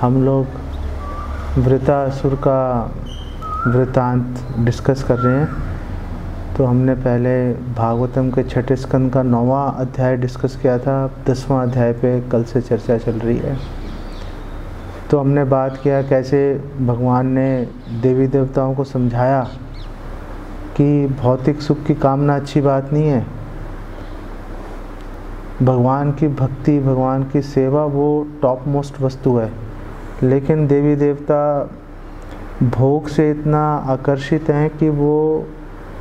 हम लोग वृत्रासुर का वृत्तांत डिस्कस कर रहे हैं। तो हमने पहले भागवतम के छठे स्कंद का 9वां अध्याय डिस्कस किया था। 10वां अध्याय पे कल से चर्चा चल रही है। तो हमने बात किया कैसे भगवान ने देवी देवताओं को समझाया कि भौतिक सुख की कामना अच्छी बात नहीं है। भगवान की भक्ति, भगवान की सेवा वो टॉप मोस्ट वस्तु है। लेकिन देवी देवता भोग से इतना आकर्षित हैं कि वो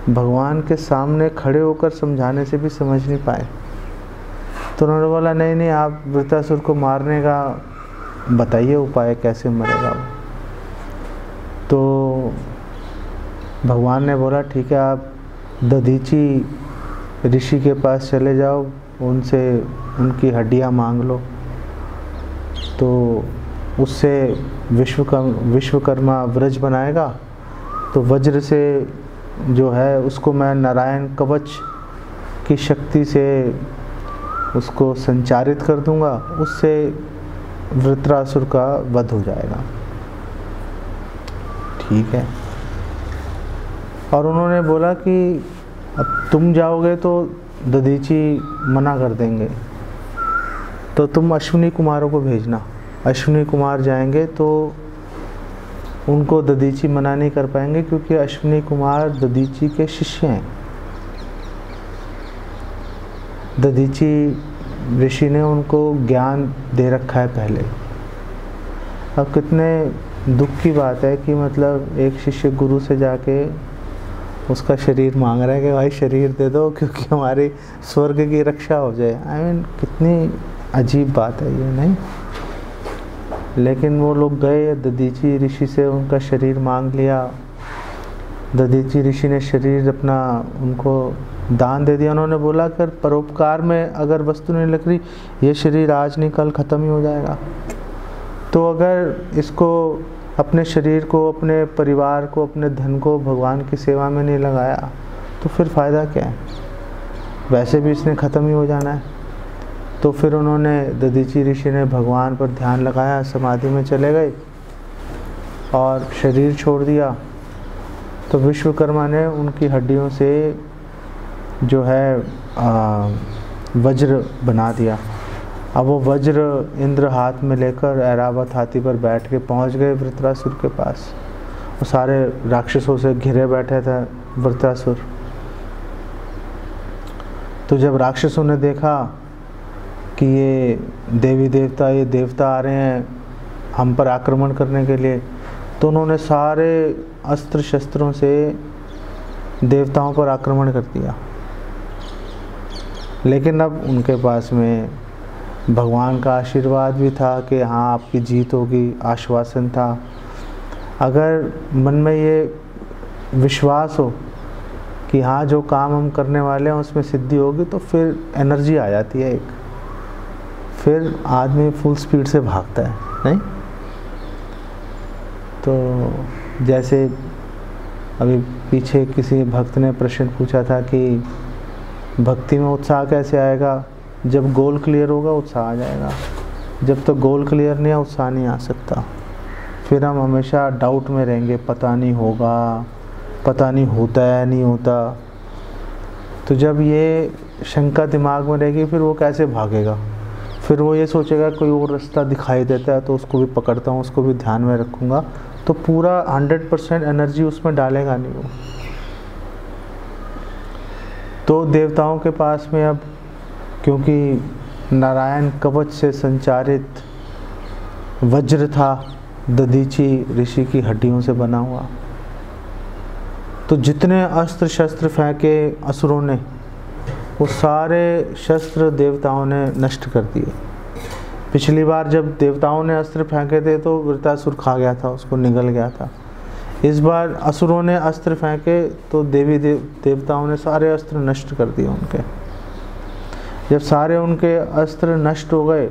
भगवान के सामने खड़े होकर समझाने से भी समझ नहीं पाए। तो उन्होंने बोला नहीं, आप वृत्रासुर को मारने का बताइए उपाय, कैसे मरेगा वो। तो भगवान ने बोला ठीक है, आप दधीची ऋषि के पास चले जाओ, उनसे उनकी हड्डियां मांग लो। तो उससे विश्वकर्मा व्रज बनाएगा। तो वज्र से जो है उसको मैं नारायण कवच की शक्ति से उसको संचारित कर दूंगा, उससे वृत्रासुर का वध हो जाएगा। ठीक है। और उन्होंने बोला कि अब तुम जाओगे तो दधीची मना कर देंगे, तो तुम अश्विनी कुमारों को भेजना। अश्विनी कुमार जाएंगे तो उनको दधीची मना नहीं कर पाएंगे, क्योंकि अश्विनी कुमार दधीची के शिष्य हैं। दधीची ऋषि ने उनको ज्ञान दे रखा है पहले। अब कितने दुख की बात है कि मतलब एक शिष्य गुरु से जाके उसका शरीर मांग रहा है कि भाई शरीर दे दो क्योंकि हमारी स्वर्ग की रक्षा हो जाए। आई मीन कितनी अजीब बात है ये, नहीं? लेकिन वो लोग गए, दधीची ऋषि से उनका शरीर मांग लिया। दधीची ऋषि ने शरीर अपना उनको दान दे दिया। उन्होंने बोला कर परोपकार में अगर वस्तु नहीं लग रही, ये शरीर आज नहीं कल ख़त्म ही हो जाएगा। तो अगर इसको, अपने शरीर को, अपने परिवार को, अपने धन को भगवान की सेवा में नहीं लगाया तो फिर फ़ायदा क्या है? वैसे भी इसने ख़त्म ही हो जाना है। तो फिर उन्होंने, दधीची ऋषि ने भगवान पर ध्यान लगाया, समाधि में चले गए और शरीर छोड़ दिया। तो विश्वकर्मा ने उनकी हड्डियों से जो है वज्र बना दिया। अब वो वज्र इंद्र हाथ में लेकर ऐरावत हाथी पर बैठ के पहुंच गए वृत्रासुर के पास। वो सारे राक्षसों से घिरे बैठे थे वृत्रासुर। तो जब राक्षसों ने देखा कि ये देवी देवता, ये देवता आ रहे हैं हम पर आक्रमण करने के लिए, तो उन्होंने सारे अस्त्र शस्त्रों से देवताओं पर आक्रमण कर दिया। लेकिन अब उनके पास में भगवान का आशीर्वाद भी था कि हाँ आपकी जीत होगी, आश्वासन था। अगर मन में ये विश्वास हो कि हाँ जो काम हम करने वाले हैं उसमें सिद्धि होगी, तो फिर एनर्जी आ जाती है एक, फिर आदमी फुल स्पीड से भागता है, नहीं? तो जैसे अभी पीछे किसी भक्त ने प्रश्न पूछा था कि भक्ति में उत्साह कैसे आएगा? जब गोल क्लियर होगा उत्साह आ जाएगा। जब तक गोल क्लियर नहीं है उत्साह नहीं आ सकता। फिर हम हमेशा डाउट में रहेंगे, पता नहीं होगा, पता नहीं होता है नहीं होता। तो जब ये शंका दिमाग में रहेगी फिर वो कैसे भागेगा? फिर वो ये सोचेगा कोई और रास्ता दिखाई देता है तो उसको भी पकड़ता हूँ, उसको भी ध्यान में रखूँगा। तो पूरा 100% एनर्जी उसमें डालेगा नहीं वो। तो देवताओं के पास में अब, क्योंकि नारायण कवच से संचारित वज्र था, दधीची ऋषि की हड्डियों से बना हुआ, तो जितने अस्त्र शस्त्र फेंके असुरों ने, वो सारे शस्त्र देवताओं ने नष्ट कर दिए। पिछली बार जब देवताओं ने अस्त्र फेंके थे तो वृत्रासुर खा गया था, उसको निगल गया था। इस बार असुरों ने अस्त्र फेंके तो देवताओं ने सारे अस्त्र नष्ट कर दिए उनके। जब सारे उनके अस्त्र नष्ट हो गए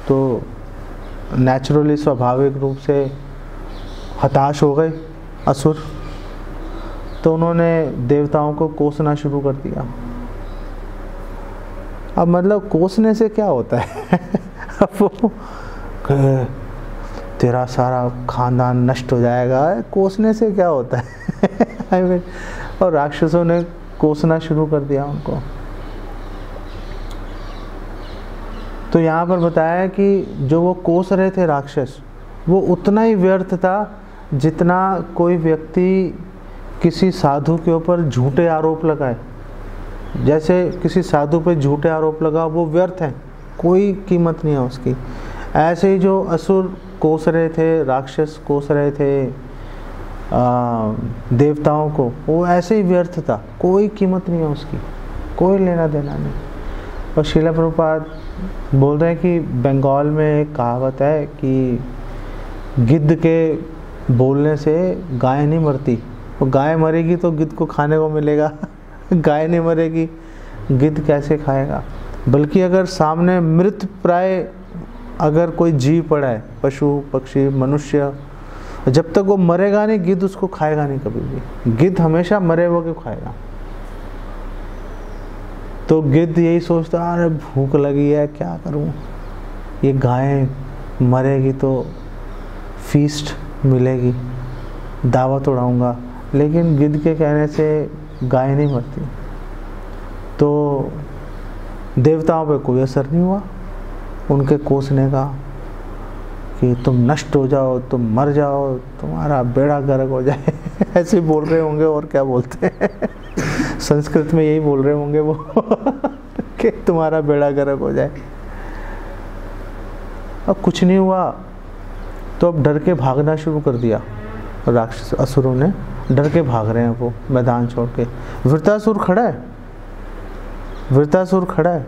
तो नेचुरली, स्वाभाविक रूप से हताश हो गए असुर। तो उन्होंने देवताओं को कोसना शुरू कर दिया। अब मतलब कोसने से क्या होता है अब वो तेरा सारा खानदान नष्ट हो जाएगा। कोसने से क्या होता है और राक्षसों ने कोसना शुरू कर दिया उनको। तो यहाँ पर बताया कि जो वो कोस रहे थे राक्षस, वो उतना ही व्यर्थ था जितना कोई व्यक्ति किसी साधु के ऊपर झूठे आरोप लगाए। जैसे किसी साधु पे झूठे आरोप लगा, वो व्यर्थ है, कोई कीमत नहीं है उसकी। ऐसे ही जो असुर कोस रहे थे, राक्षस कोस रहे थे देवताओं को, वो ऐसे ही व्यर्थ था, कोई कीमत नहीं है उसकी, कोई लेना देना नहीं। और श्रील प्रभुपाद बोल रहे हैं कि बंगाल में एक कहावत है कि गिद्ध के बोलने से गाय नहीं मरती। वो गाय मरेगी तो गिद्ध को खाने को मिलेगा, गाय नहीं मरेगी, गिद्ध कैसे खाएगा। बल्कि अगर सामने मृत प्राय अगर कोई जीव पड़ा है, पशु पक्षी मनुष्य, जब तक वो मरेगा नहीं, गिद्ध उसको खाएगा नहीं कभी भी। गिद्ध हमेशा मरे हुए को खाएगा। तो गिद्ध यही सोचता, अरे भूख लगी है, क्या करूं, ये गाय मरेगी तो फीस्ट मिलेगी, दावत उड़ाऊंगा। लेकिन गिद्ध के कहने से गाय नहीं मरती। तो देवताओं पे कोई असर नहीं हुआ उनके कोसने का कि तुम नष्ट हो जाओ, तुम मर जाओ, तुम्हारा बेड़ा गर्क हो जाए। ऐसे ही बोल रहे होंगे, और क्या बोलते हैं संस्कृत में यही बोल रहे होंगे वो कि तुम्हारा बेड़ा गर्क हो जाए। अब कुछ नहीं हुआ तो अब डर के भागना शुरू कर दिया राक्षस असुरों ने, डर के भाग रहे हैं वो मैदान छोड़ के। वृत्रासुर खड़ा है, वृत्रासुर खड़ा है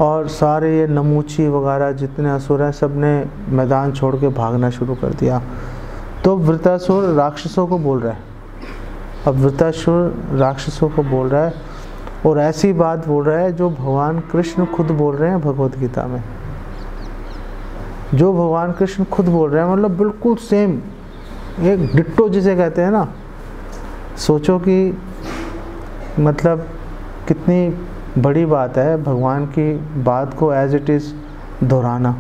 और सारे ये नमूची वगैरह जितने असुर हैं सब ने मैदान छोड़ के भागना शुरू कर दिया। तो वृत्रासुर राक्षसों को बोल रहा है, अब वृत्रासुर राक्षसों को बोल रहा है और ऐसी बात बोल रहा है जो भगवान कृष्ण खुद बोल रहे हैं भगवत गीता में। जो भगवान कृष्ण खुद बोल रहे हैं, मतलब बिल्कुल सेम, एक डिट्टो जिसे कहते हैं ना। सोचो कि मतलब कितनी बड़ी बात है भगवान की बात को एज इट इज़ दोहराना।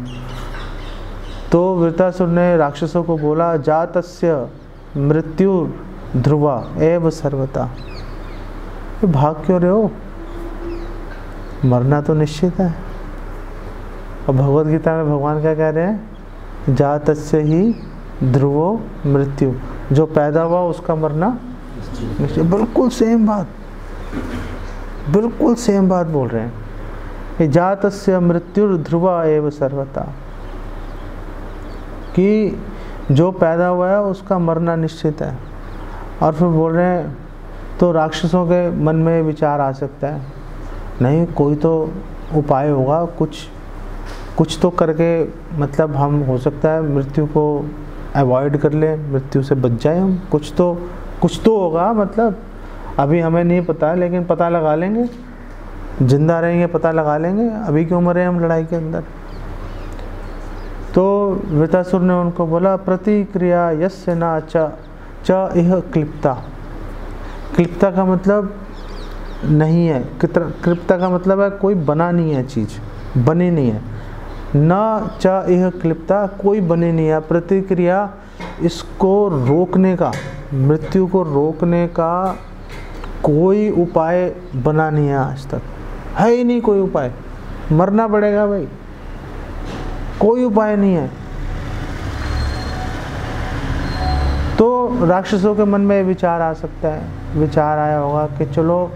तो वृत्रासुर ने राक्षसों को बोला, जातस्य मृत्यु ध्रुवा एव सर्वता। भाग क्यों रहे हो, मरना तो निश्चित है। और भगवत गीता में भगवान क्या कह रहे हैं, जातस्य ही ध्रुवो मृत्यु, जो पैदा हुआ उसका मरना निश्चित। बिल्कुल सेम बात, बिल्कुल सेम बात बोल रहे हैं। जातस्य मृत्यु ध्रुवा एव सर्वता, कि जो पैदा हुआ है उसका मरना निश्चित है। और फिर बोल रहे हैं, तो राक्षसों के मन में विचार आ सकता है, नहीं कोई तो उपाय होगा, कुछ तो करके मतलब हम हो सकता है मृत्यु को अवॉइड कर ले, मृत्यु से बच जाए हम, कुछ तो होगा, मतलब अभी हमें नहीं पता लेकिन पता लगा लेंगे, जिंदा रहेंगे पता लगा लेंगे, अभी क्यों मरे हम लड़ाई के अंदर। तो वृत्रासुर ने उनको बोला, प्रतिक्रिया यस्य न च इह क्लिप्ता। क्लिप्ता का मतलब नहीं है, क्लिप्ता का मतलब है कोई बना नहीं है, चीज़ बनी नहीं है। न च इह क्लिप्ता, कोई बनी नहीं है। प्रतिक्रिया, इसको रोकने का, मृत्यु को रोकने का कोई उपाय बना नहीं है आज तक, है ही नहीं कोई उपाय। मरना पड़ेगा भाई, कोई उपाय नहीं है। तो राक्षसों के मन में विचार आ सकता है, विचार आया होगा कि चलो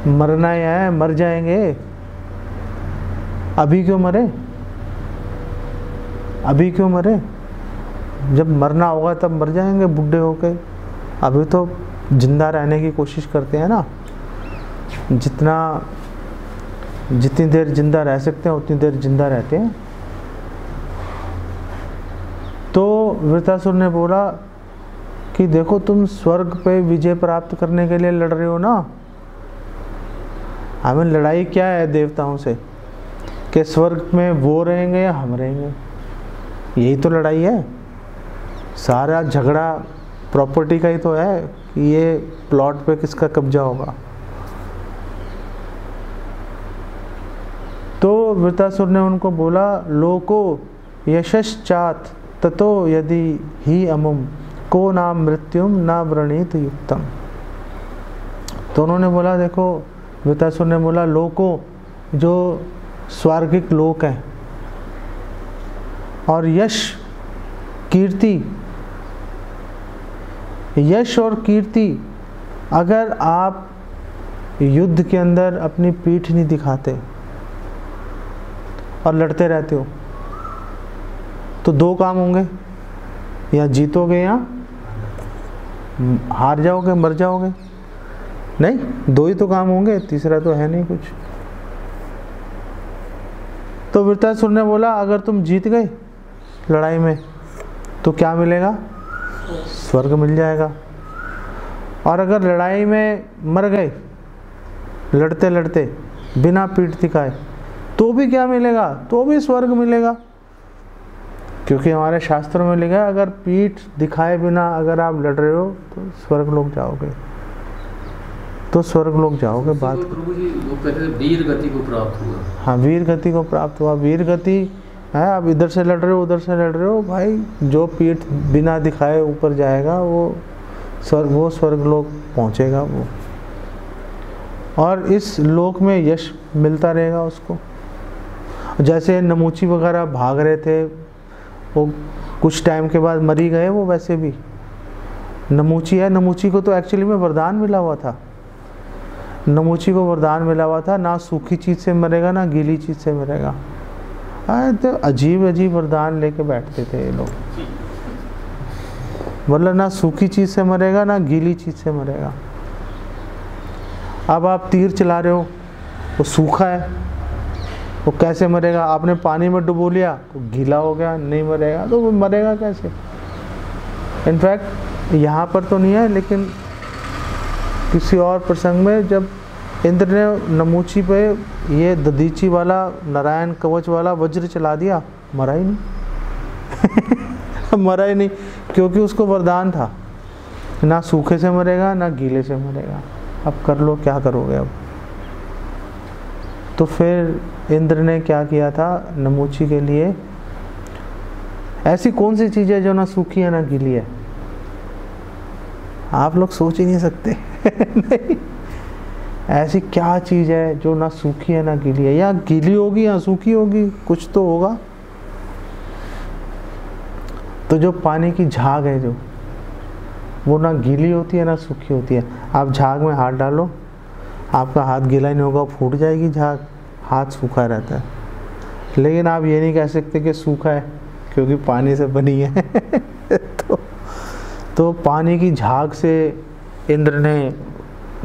मरना ही है, मर जाएंगे, अभी क्यों मरे, अभी क्यों मरे, जब मरना होगा तब मर जाएंगे बूढ़े होके, अभी तो जिंदा रहने की कोशिश करते हैं ना, जितनी देर जिंदा रह सकते हैं उतनी देर जिंदा रहते हैं। तो वृत्रासुर ने बोला कि देखो तुम स्वर्ग पे विजय प्राप्त करने के लिए लड़ रहे हो ना, हमें लड़ाई क्या है देवताओं से, कि स्वर्ग में वो रहेंगे या हम रहेंगे, यही तो लड़ाई है। सारा झगड़ा प्रॉपर्टी का ही तो है कि ये प्लॉट पे किसका कब्जा होगा। तो वृत्रासुर ने उनको बोला, लोको यशश्चात ततो यदि ही अमुम को नाम मृत्युम न व्रणीत युक्तम। तो उन्होंने बोला, देखो वृतासुर ने बोला, लोको जो स्वर्गिक लोक हैं और यश कीर्ति, यश और कीर्ति, अगर आप युद्ध के अंदर अपनी पीठ नहीं दिखाते और लड़ते रहते हो तो दो काम होंगे, या जीतोगे या हार जाओगे, मर जाओगे। नहीं, दो ही तो काम होंगे, तीसरा तो है नहीं कुछ। तो वृत्रासुर ने बोला, अगर तुम जीत गए लड़ाई में तो क्या मिलेगा? स्वर्ग मिल जाएगा। और अगर लड़ाई में मर गए लड़ते लड़ते बिना पीठ दिखाए तो भी क्या मिलेगा? तो भी स्वर्ग मिलेगा, क्योंकि हमारे शास्त्रों में लिखा है अगर पीठ दिखाए बिना अगर आप लड़ रहे हो तो स्वर्ग लोग जाओगे, तो स्वर्ग लोग जाओगे। बात प्रभु जी वो कहते हैं वीर गति को प्राप्त हुआ। हाँ, वीर गति को प्राप्त हुआ। वीर गति है, आप इधर से लड़ रहे हो उधर से लड़ रहे हो, भाई जो पीठ बिना दिखाए ऊपर जाएगा वो स्वर्ग लोक पहुँचेगा वो, और इस लोक में यश मिलता रहेगा उसको। जैसे नमूची वगैरह भाग रहे थे, वो कुछ टाइम के बाद मरी गए, वो वैसे भी नमूची है, नमूची को तो एक्चुअली में वरदान मिला हुआ था, नमूची को वरदान मिला हुआ था, ना सूखी चीज़ से मरेगा ना गीली चीज़ से मरेगा। तो अजीब अजीब वरदान लेके बैठते थे ये लोग, मतलब ना सूखी चीज़ से मरेगा ना गीली चीज़ से मरेगा। अब आप तीर चला रहे हो, वो सूखा है, वो कैसे मरेगा? आपने पानी में डुबो लिया तो गीला हो गया, नहीं मरेगा, तो वो मरेगा कैसे? इनफैक्ट यहाँ पर तो नहीं है, लेकिन किसी और प्रसंग में जब इंद्र ने नमूची पे ये दधीची वाला नारायण कवच वाला वज्र चला दिया, मरा ही नहीं मरा ही नहीं, क्योंकि उसको वरदान था, ना सूखे से मरेगा ना गीले से मरेगा। अब कर लो, क्या करोगे अब? तो फिर इंद्र ने क्या किया था नमूची के लिए, ऐसी कौन सी चीज़ है जो ना सूखी है ना गीली है? आप लोग सोच ही नहीं सकते नहीं, ऐसी क्या चीज़ है जो ना सूखी है ना गीली है? या गीली होगी या सूखी होगी, कुछ तो होगा। तो जो पानी की झाग है, जो वो ना गीली होती है ना सूखी होती है। आप झाग में हाथ डालो, आपका हाथ गीला ही नहीं होगा, फूट जाएगी झाग, हाथ सूखा रहता है। लेकिन आप ये नहीं कह सकते कि सूखा है, क्योंकि पानी से बनी है तो पानी की झाग से इंद्र ने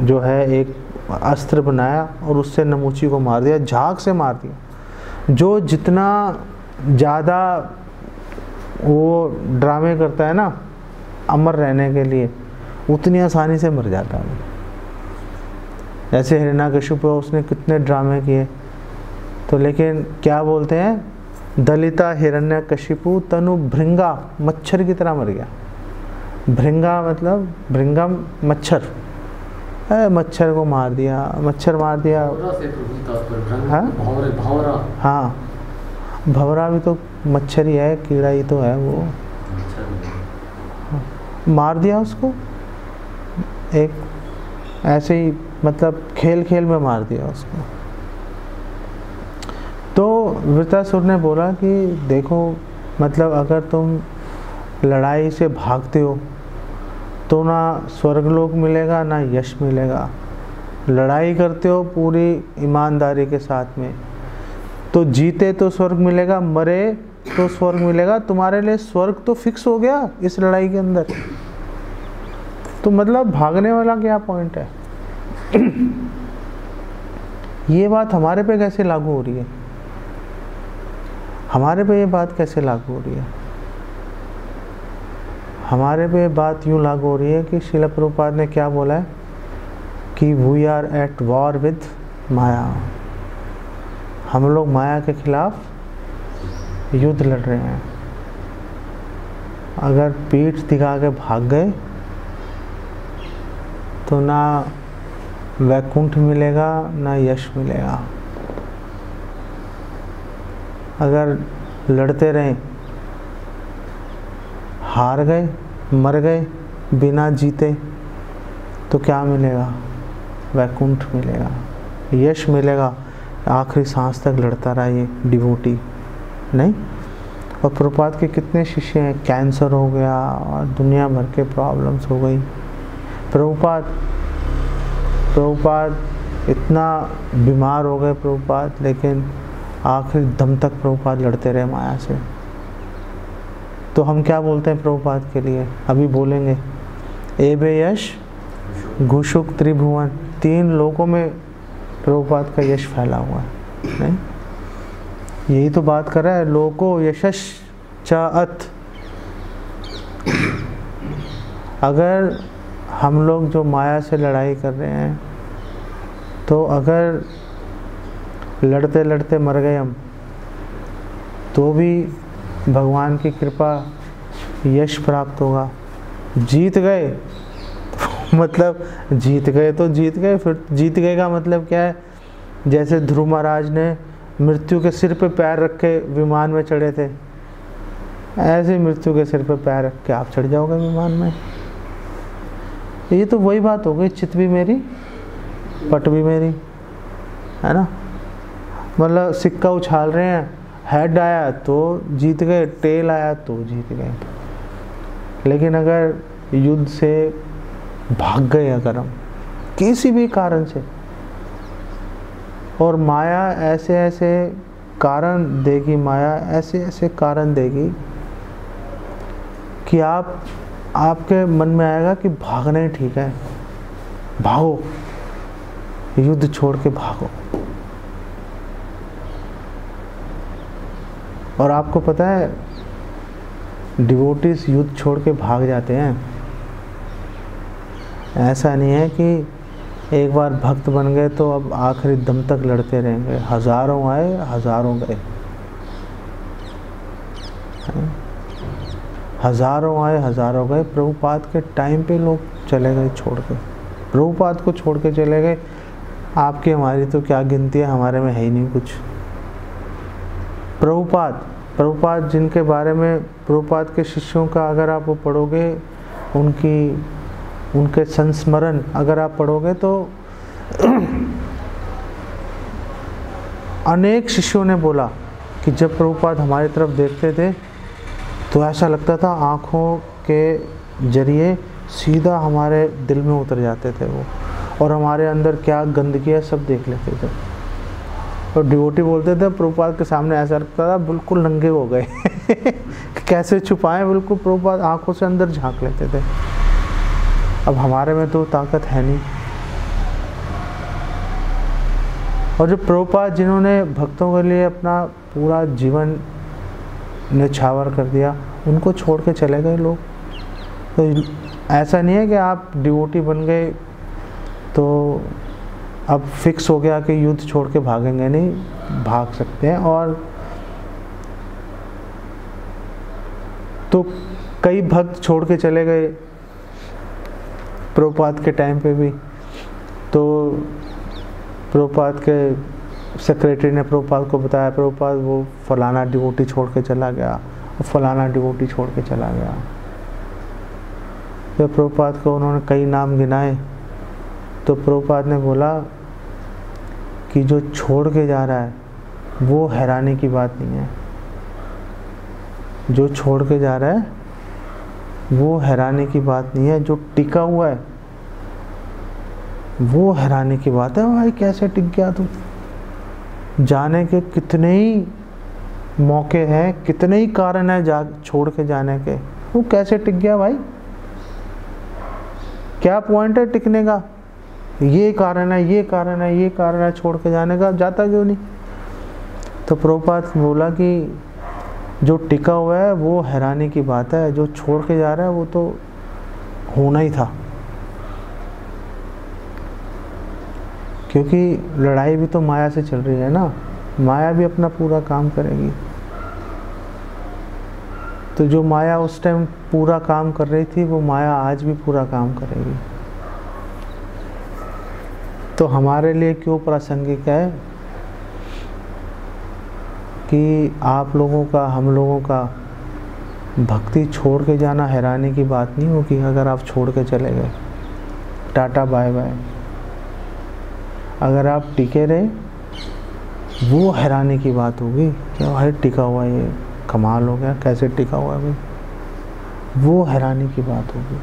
जो है एक अस्त्र बनाया और उससे नमूची को मार दिया, झाग से मार दिया। जो जितना ज़्यादा वो ड्रामे करता है ना अमर रहने के लिए, उतनी आसानी से मर जाता है। जैसे हिरण्यकशिपु, उसने कितने ड्रामे किए, तो लेकिन क्या बोलते हैं, दलिता हिरण्यकशिपु तनु भृंगा, मच्छर की तरह मर गया। भृंगा मतलब भृंगा मच्छर, मच्छर को मार दिया, मच्छर मार दिया। हाँ, भंवरा भी तो मच्छर ही है, कीड़ा ही तो है वो, मार दिया उसको एक ऐसे ही, मतलब खेल खेल में मार दिया उसको। तो वृत्रासुर ने बोला कि देखो, मतलब अगर तुम लड़ाई से भागते हो तो ना स्वर्गलोक मिलेगा ना यश मिलेगा। लड़ाई करते हो पूरी ईमानदारी के साथ में तो जीते तो स्वर्ग मिलेगा, मरे तो स्वर्ग मिलेगा। तुम्हारे लिए स्वर्ग तो फिक्स हो गया इस लड़ाई के अंदर, तो मतलब भागने वाला क्या पॉइंट है? ये बात हमारे पे कैसे लागू हो रही है? हमारे पे ये बात कैसे लागू हो रही है? हमारे पे बात यूँ लागू हो रही है कि श्रील प्रभुपाद ने क्या बोला है कि we are at war with Maya. हम लोग माया के खिलाफ युद्ध लड़ रहे हैं। अगर पीठ दिखा के भाग गए तो ना वैकुंठ मिलेगा ना यश मिलेगा। अगर लड़ते रहें हार गए, मर गए बिना जीते, तो क्या मिलेगा? वैकुंठ मिलेगा, यश मिलेगा, आखिरी सांस तक लड़ता रहा ये डिवोटी, नहीं? और प्रभुपाद के कितने शिष्य हैं, कैंसर हो गया और दुनिया भर के प्रॉब्लम्स हो गई, प्रभुपाद इतना बीमार हो गए प्रभुपाद, लेकिन आखिर दम तक प्रभुपाद लड़ते रहे माया से। तो हम क्या बोलते हैं प्रभुपाद के लिए? अभी बोलेंगे एबे यश घुषुक त्रिभुवन, 3 लोकों में प्रभुपाद का यश फैला हुआ है, नहीं? यही तो बात कर रहा है, लोको यशश्चात। अगर हम लोग जो माया से लड़ाई कर रहे हैं, तो अगर लड़ते लड़ते मर गए हम, तो भी भगवान की कृपा यश प्राप्त होगा। जीत गए मतलब जीत गए तो जीत गए, फिर जीत गए का मतलब क्या है? जैसे ध्रुव महाराज ने मृत्यु के सिर पे पैर रख के विमान में चढ़े थे, ऐसे मृत्यु के सिर पे पैर रख के आप चढ़ जाओगे विमान में। ये तो वही बात हो गई, चित भी मेरी पट भी मेरी, है ना? मतलब सिक्का उछाल रहे हैं, हेड आया तो जीत गए, टेल आया तो जीत गए। लेकिन अगर युद्ध से भाग गए अगर हम किसी भी कारण से, और माया ऐसे ऐसे कारण देगी, माया ऐसे ऐसे कारण देगी कि आपके मन में आएगा कि भागना ही ठीक है, भागो, युद्ध छोड़ के भागो। और आपको पता है डिवोटीज युद्ध छोड़ के भाग जाते हैं। ऐसा नहीं है कि एक बार भक्त बन गए तो अब आखिरी दम तक लड़ते रहेंगे। हजारों आए, हजारों गए, हजारों आए, हजारों गए। प्रभुपाद के टाइम पे लोग चले गए छोड़ के, प्रभुपाद को छोड़ के चले गए। आपकी हमारी तो क्या गिनती है, हमारे में है ही नहीं कुछ। प्रभुपाद जिनके बारे में, प्रभुपाद के शिष्यों का अगर आप वो पढ़ोगे, उनके संस्मरण अगर आप पढ़ोगे, तो अनेक शिष्यों ने बोला कि जब प्रभुपाद हमारी तरफ देखते थे तो ऐसा लगता था आँखों के जरिए सीधा हमारे दिल में उतर जाते थे वो, और हमारे अंदर क्या गंदगी है सब देख लेते थे। और डिवोटी बोलते थे प्रभुपाद के सामने ऐसा लगता था बिल्कुल नंगे हो गए कैसे छुपाएं, बिल्कुल प्रभुपाद आँखों से अंदर झांक लेते थे। अब हमारे में तो ताकत है नहीं। और जो प्रभुपाद जिन्होंने भक्तों के लिए अपना पूरा जीवन निछावर कर दिया, उनको छोड़ के चले गए लोग। तो ऐसा नहीं है कि आप डिवोटी बन गए तो अब फिक्स हो गया कि युद्ध छोड़ के भागेंगे, नहीं, भाग सकते हैं। और तो कई भक्त छोड़ के चले गए प्रभुपाद के टाइम पे भी। तो प्रभुपाद के सेक्रेटरी ने प्रभुपाद को बताया, प्रभुपाद वो फलाना डिवोटी छोड़ के चला गया, वो फलाना डिवोटी छोड़ के चला गया। तो प्रभुपाद को उन्होंने कई नाम गिनाए, तो प्रभुपाद ने बोला कि जो छोड़ के जा रहा है वो हैरानी की बात नहीं है, जो छोड़ के जा रहा है वो हैरानी की बात नहीं है, जो टिका हुआ है वो हैरानी की बात है। भाई कैसे टिक गया तू? जाने के कितने ही मौके हैं, कितने ही कारण है छोड़ के जाने के, वो कैसे टिक गया भाई? क्या पॉइंट है टिकने का? ये कारण है, ये कारण है, ये कारण है छोड़ के जाने का, जाता क्यों नहीं? तो प्रभुपाद बोला कि जो टिका हुआ है वो हैरानी की बात है, जो छोड़ के जा रहा है वो तो होना ही था। क्योंकि लड़ाई भी तो माया से चल रही है ना, माया भी अपना पूरा काम करेगी। तो जो माया उस टाइम पूरा काम कर रही थी, वो माया आज भी पूरा काम करेगी। तो हमारे लिए क्यों प्रासंगिक है कि आप लोगों का, हम लोगों का भक्ति छोड़ के जाना हैरानी की बात नहीं होगी अगर आप छोड़ के चले गए, टाटा बाय बाय। अगर आप टिके रहे वो हैरानी की बात होगी, क्या भाई टिका हुआ, ये कमाल हो गया, कैसे टिका हुआ है भाई, वो हैरानी की बात होगी।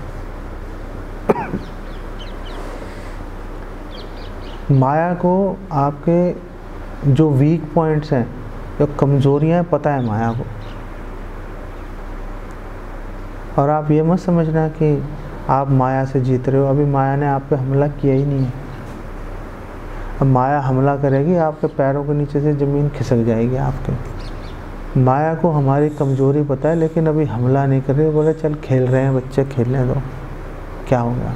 माया को आपके जो वीक पॉइंट्स हैं, जो कमजोरियां हैं, पता है माया को। और आप ये मत समझना कि आप माया से जीत रहे हो, अभी माया ने आप पे हमला किया ही नहीं है। अब माया हमला करेगी, आपके पैरों के नीचे से ज़मीन खिसक जाएगी आपके। माया को हमारी कमजोरी पता है, लेकिन अभी हमला नहीं कर रही। बोले चल खेल रहे हैं बच्चे, खेलने दो, क्या हो गया।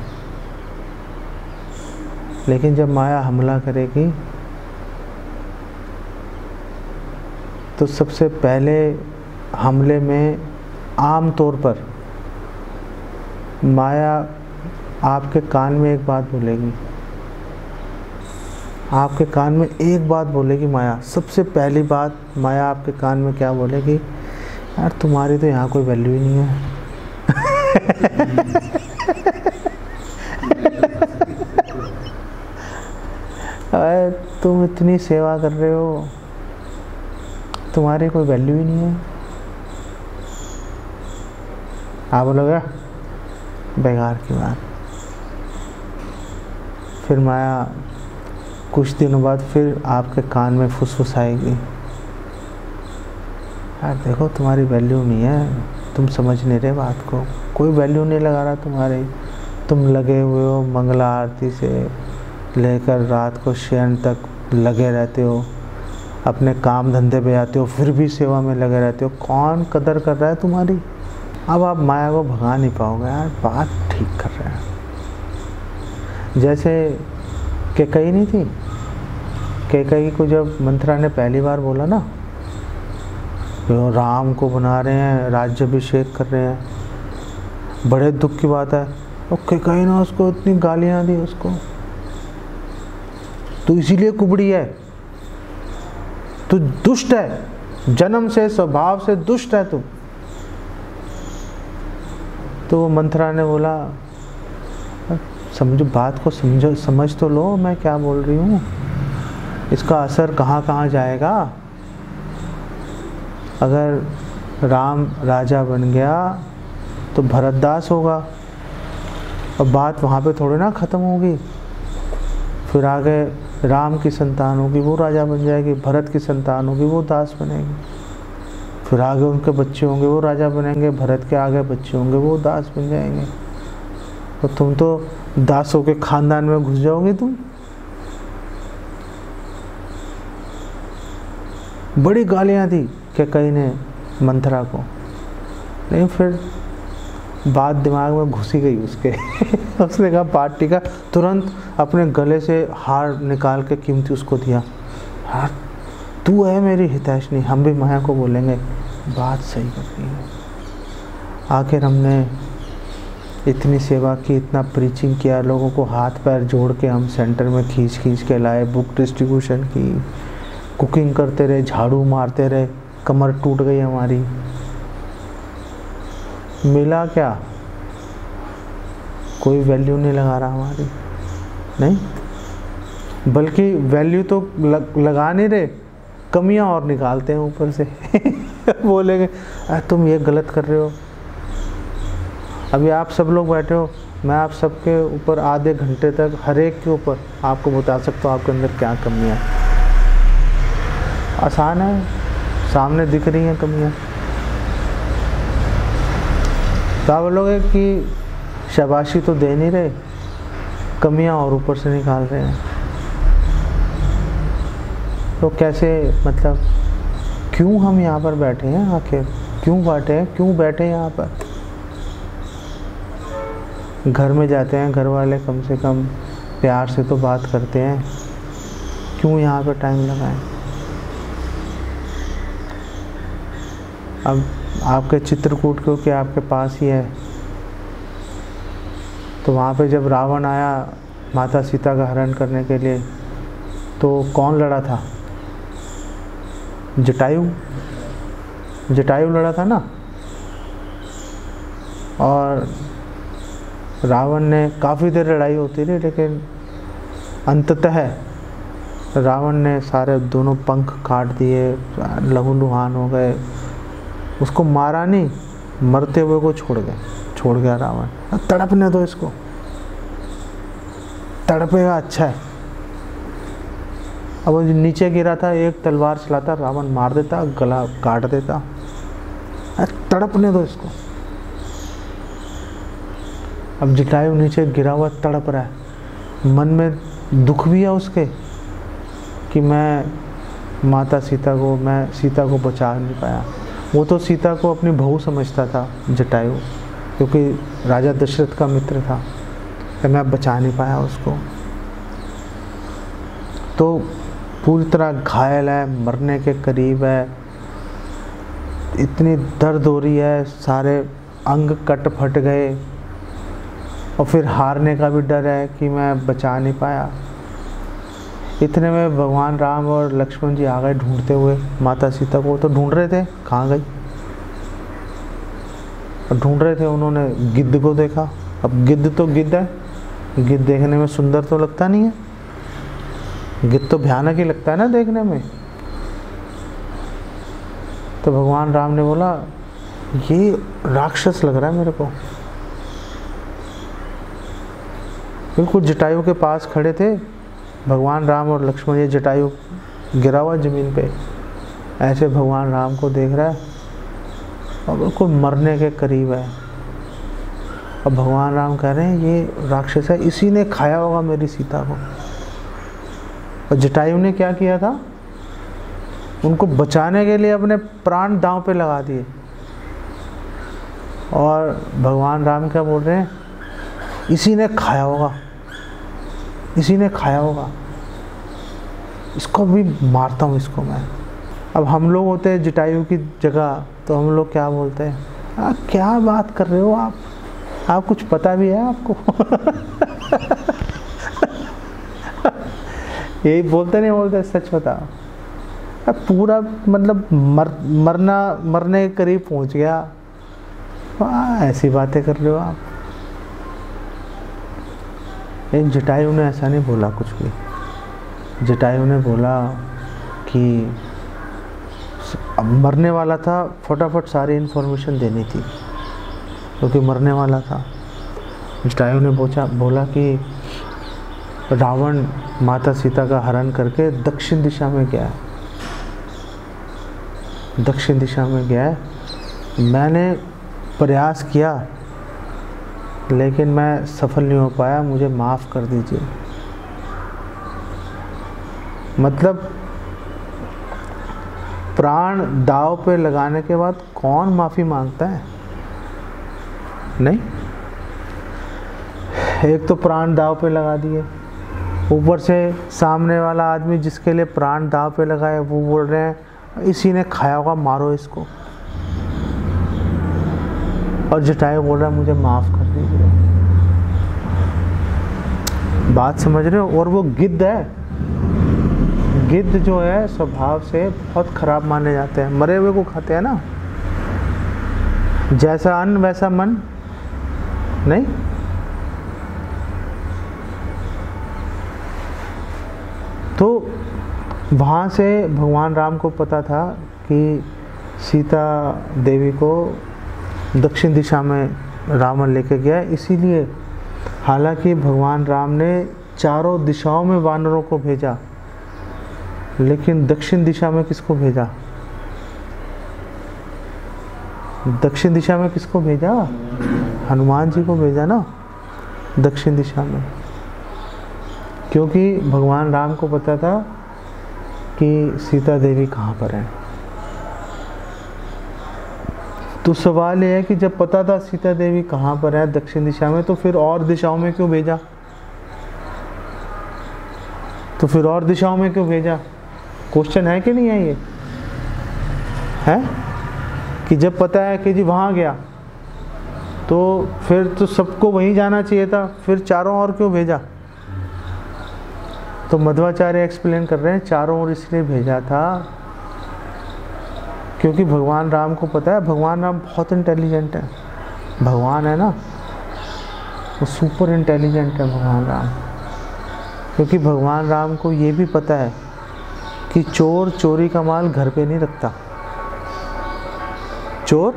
लेकिन जब माया हमला करेगी तो सबसे पहले हमले में आम तौर पर माया आपके कान में एक बात बोलेगी, आपके कान में एक बात बोलेगी माया। सबसे पहली बात माया आपके कान में क्या बोलेगी, यार तुम्हारी तो यहाँ कोई वैल्यू ही नहीं है। अरे तुम इतनी सेवा कर रहे हो, तुम्हारी कोई वैल्यू ही नहीं है। आप बोलोगे बेकार की बात। फिर माया कुछ दिनों बाद फिर आपके कान में फुसफुसाएगी, यार देखो तुम्हारी वैल्यू नहीं है, तुम समझ नहीं रहे बात को, कोई वैल्यू नहीं लगा रहा तुम्हारी। तुम लगे हुए हो मंगला आरती से लेकर रात को शयन तक लगे रहते हो, अपने काम धंधे पे जाते हो, फिर भी सेवा में लगे रहते हो। कौन कदर कर रहा है तुम्हारी। अब आप माया को भगा नहीं पाओगे, यार बात ठीक कर रहे हैं। जैसे कैकई नहीं थी, कैकई को जब मंथरा ने पहली बार बोला ना, तो राम को बना रहे हैं, राज्याभिषेक कर रहे हैं, बड़े दुख की बात है। और कैकई ने उसको इतनी गालियां दी उसको, तू इसीलिए कुबड़ी है, तू दुष्ट है, जन्म से स्वभाव से दुष्ट है तू। तो वो मंथरा ने बोला समझो बात को, समझ तो लो मैं क्या बोल रही हूँ, इसका असर कहाँ कहाँ जाएगा। अगर राम राजा बन गया तो भरतदास होगा, और बात वहाँ पे थोड़ी ना ख़त्म होगी। फिर आगे राम की संतान होगी, वो राजा बन जाएगी, भरत की संतान होगी, वो दास बनेगी। फिर आगे उनके बच्चे होंगे, वो राजा बनेंगे, भरत के आगे बच्चे होंगे, वो दास बन जाएंगे। तो तुम तो दासों के खानदान में घुस जाओगे तुम। बड़ी गालियां दी कैकई ने मंथरा को, लेकिन फिर बात दिमाग में घुसी गई उसके। उसने कहा बात ठीक है, तुरंत अपने गले से हार निकाल के कीमती उसको दिया। हाँ तू है मेरी हितैषणी, हम भी माया को बोलेंगे बात सही करती है। आखिर हमने इतनी सेवा की, इतना प्रीचिंग किया, लोगों को हाथ पैर जोड़ के हम सेंटर में खींच खींच के लाए, बुक डिस्ट्रीब्यूशन की, कुकिंग करते रहे, झाड़ू मारते रहे, कमर टूट गई हमारी। मिला क्या? कोई वैल्यू नहीं लगा रहा हमारी, नहीं, बल्कि वैल्यू तो लगा नहीं रहे, कमियां और निकालते हैं ऊपर से। बोलेंगे तुम ये गलत कर रहे हो। अभी आप सब लोग बैठे हो, मैं आप सबके ऊपर आधे घंटे तक हर एक के ऊपर आपको बता सकता हूँ आपके अंदर क्या कमियां। आसान है, सामने दिख रही हैं कमियां। तो आप बोलोगे कि शाबाशी तो दे नहीं रहे, कमियां और ऊपर से निकाल रहे हैं। तो कैसे, मतलब क्यों हम यहाँ पर बैठे हैं, आखिर क्यों बैठे हैं यहाँ पर। घर में जाते हैं, घर वाले कम से कम प्यार से तो बात करते हैं, क्यों यहाँ पर टाइम लगाएं। अब आपके चित्रकूट क्योंकि आपके पास ही है, तो वहाँ पे जब रावण आया माता सीता का हरण करने के लिए, तो कौन लड़ा था? जटायु लड़ा था ना। और रावण ने काफ़ी देर लड़ाई होती रही, लेकिन अंततः रावण ने सारे दोनों पंख काट दिए, लहूलुहान हो गए। उसको मारा नहीं, मरते हुए को छोड़ गया रावण। तड़पने दो इसको, तड़पेगा अच्छा है। अब वो नीचे गिरा था, एक तलवार चलाता रावण मार देता, गला काट देता। तड़पने दो इसको। अब जटायु नीचे गिरा हुआ तड़प रहा है, मन में दुख भी है उसके कि मैं सीता को बचा नहीं पाया। वो तो सीता को अपनी बहू समझता था जटायु, क्योंकि राजा दशरथ का मित्र था, कि मैं बचा नहीं पाया उसको। तो पूरी तरह घायल है, मरने के करीब है, इतनी दर्द हो रही है, सारे अंग कट फट गए, और फिर हारने का भी डर है कि मैं बचा नहीं पाया। इतने में भगवान राम और लक्ष्मण जी आ गए ढूंढते हुए माता सीता को। तो ढूंढ रहे थे कहाँ गई, और ढूंढ रहे थे, उन्होंने गिद्ध को देखा। अब गिद्ध तो गिद्ध है, गिद्ध देखने में सुंदर तो लगता नहीं है, गिद्ध तो भयानक ही लगता है ना देखने में। तो भगवान राम ने बोला ये राक्षस लग रहा है मेरे को। बिल्कुल जटायु के पास खड़े थे भगवान राम और लक्ष्मण। ये जटायु गिरा हुआ जमीन पे, ऐसे भगवान राम को देख रहा है और बिल्कुल मरने के करीब है। अब भगवान राम कह रहे हैं ये राक्षस है, इसी ने खाया होगा मेरी सीता को। और जटायु ने क्या किया था, उनको बचाने के लिए अपने प्राण दांव पे लगा दिए। और भगवान राम क्या बोल रहे हैं, इसी ने खाया होगा, इसी ने खाया होगा, इसको भी मारता हूँ इसको मैं। अब हम लोग होते हैं जटायु की जगह, तो हम लोग क्या बोलते हैं, क्या बात कर रहे हो आप कुछ पता भी है आपको? यही बोलते नहीं बोलते, सच बताओ। अब पूरा मतलब मरने के करीब पहुंच गया, ऐसी बातें कर रहे हो आप। एक जटायु ने ऐसा नहीं बोला कुछ भी। जटायु ने बोला कि अब मरने वाला था, फटाफट सारी इन्फॉर्मेशन देनी थी क्योंकि मरने वाला था। जटायु ने बोला कि रावण माता सीता का हरण करके दक्षिण दिशा में गया है, दक्षिण दिशा में गया है। मैंने प्रयास किया लेकिन मैं सफल नहीं हो पाया, मुझे माफ़ कर दीजिए। मतलब प्राण दांव पे लगाने के बाद कौन माफ़ी मांगता है? नहीं, एक तो प्राण दांव पे लगा दिए, ऊपर से सामने वाला आदमी जिसके लिए प्राण दांव पे लगाए वो बोल रहे हैं इसी ने खाया होगा, मारो इसको। और जटायु बोल रहा है मुझे माफ़ कर दीजिए। बात समझ रहे हो? और वो गिद्ध है, गिद्ध जो है स्वभाव से बहुत खराब माने जाते हैं, मरे हुए को खाते हैं ना, जैसा अन्न वैसा मन। नहीं, तो वहाँ से भगवान राम को पता था कि सीता देवी को दक्षिण दिशा में रावण लेके गया, इसीलिए हालांकि भगवान राम ने चारों दिशाओं में वानरों को भेजा, लेकिन दक्षिण दिशा में किसको भेजा? दक्षिण दिशा में किसको भेजा? हनुमान जी को भेजा ना दक्षिण दिशा में, क्योंकि भगवान राम को पता था कि सीता देवी कहाँ पर है। तो सवाल ये है कि जब पता था सीता देवी कहाँ पर है दक्षिण दिशा में, तो फिर और दिशाओं में क्यों भेजा? तो फिर और दिशाओं में क्यों भेजा? क्वेश्चन है कि नहीं है ये? है कि जब पता है कि जी वहाँ गया तो फिर तो सबको वहीं जाना चाहिए था, फिर चारों ओर क्यों भेजा? तो मध्वाचार्य एक्सप्लेन कर रहे हैं चारों ओर इसलिए भेजा था क्योंकि भगवान राम को पता है, भगवान राम बहुत इंटेलिजेंट है। भगवान है ना, वो सुपर इंटेलिजेंट है भगवान राम, क्योंकि भगवान राम को ये भी पता है कि चोर चोरी का माल घर पे नहीं रखता, चोर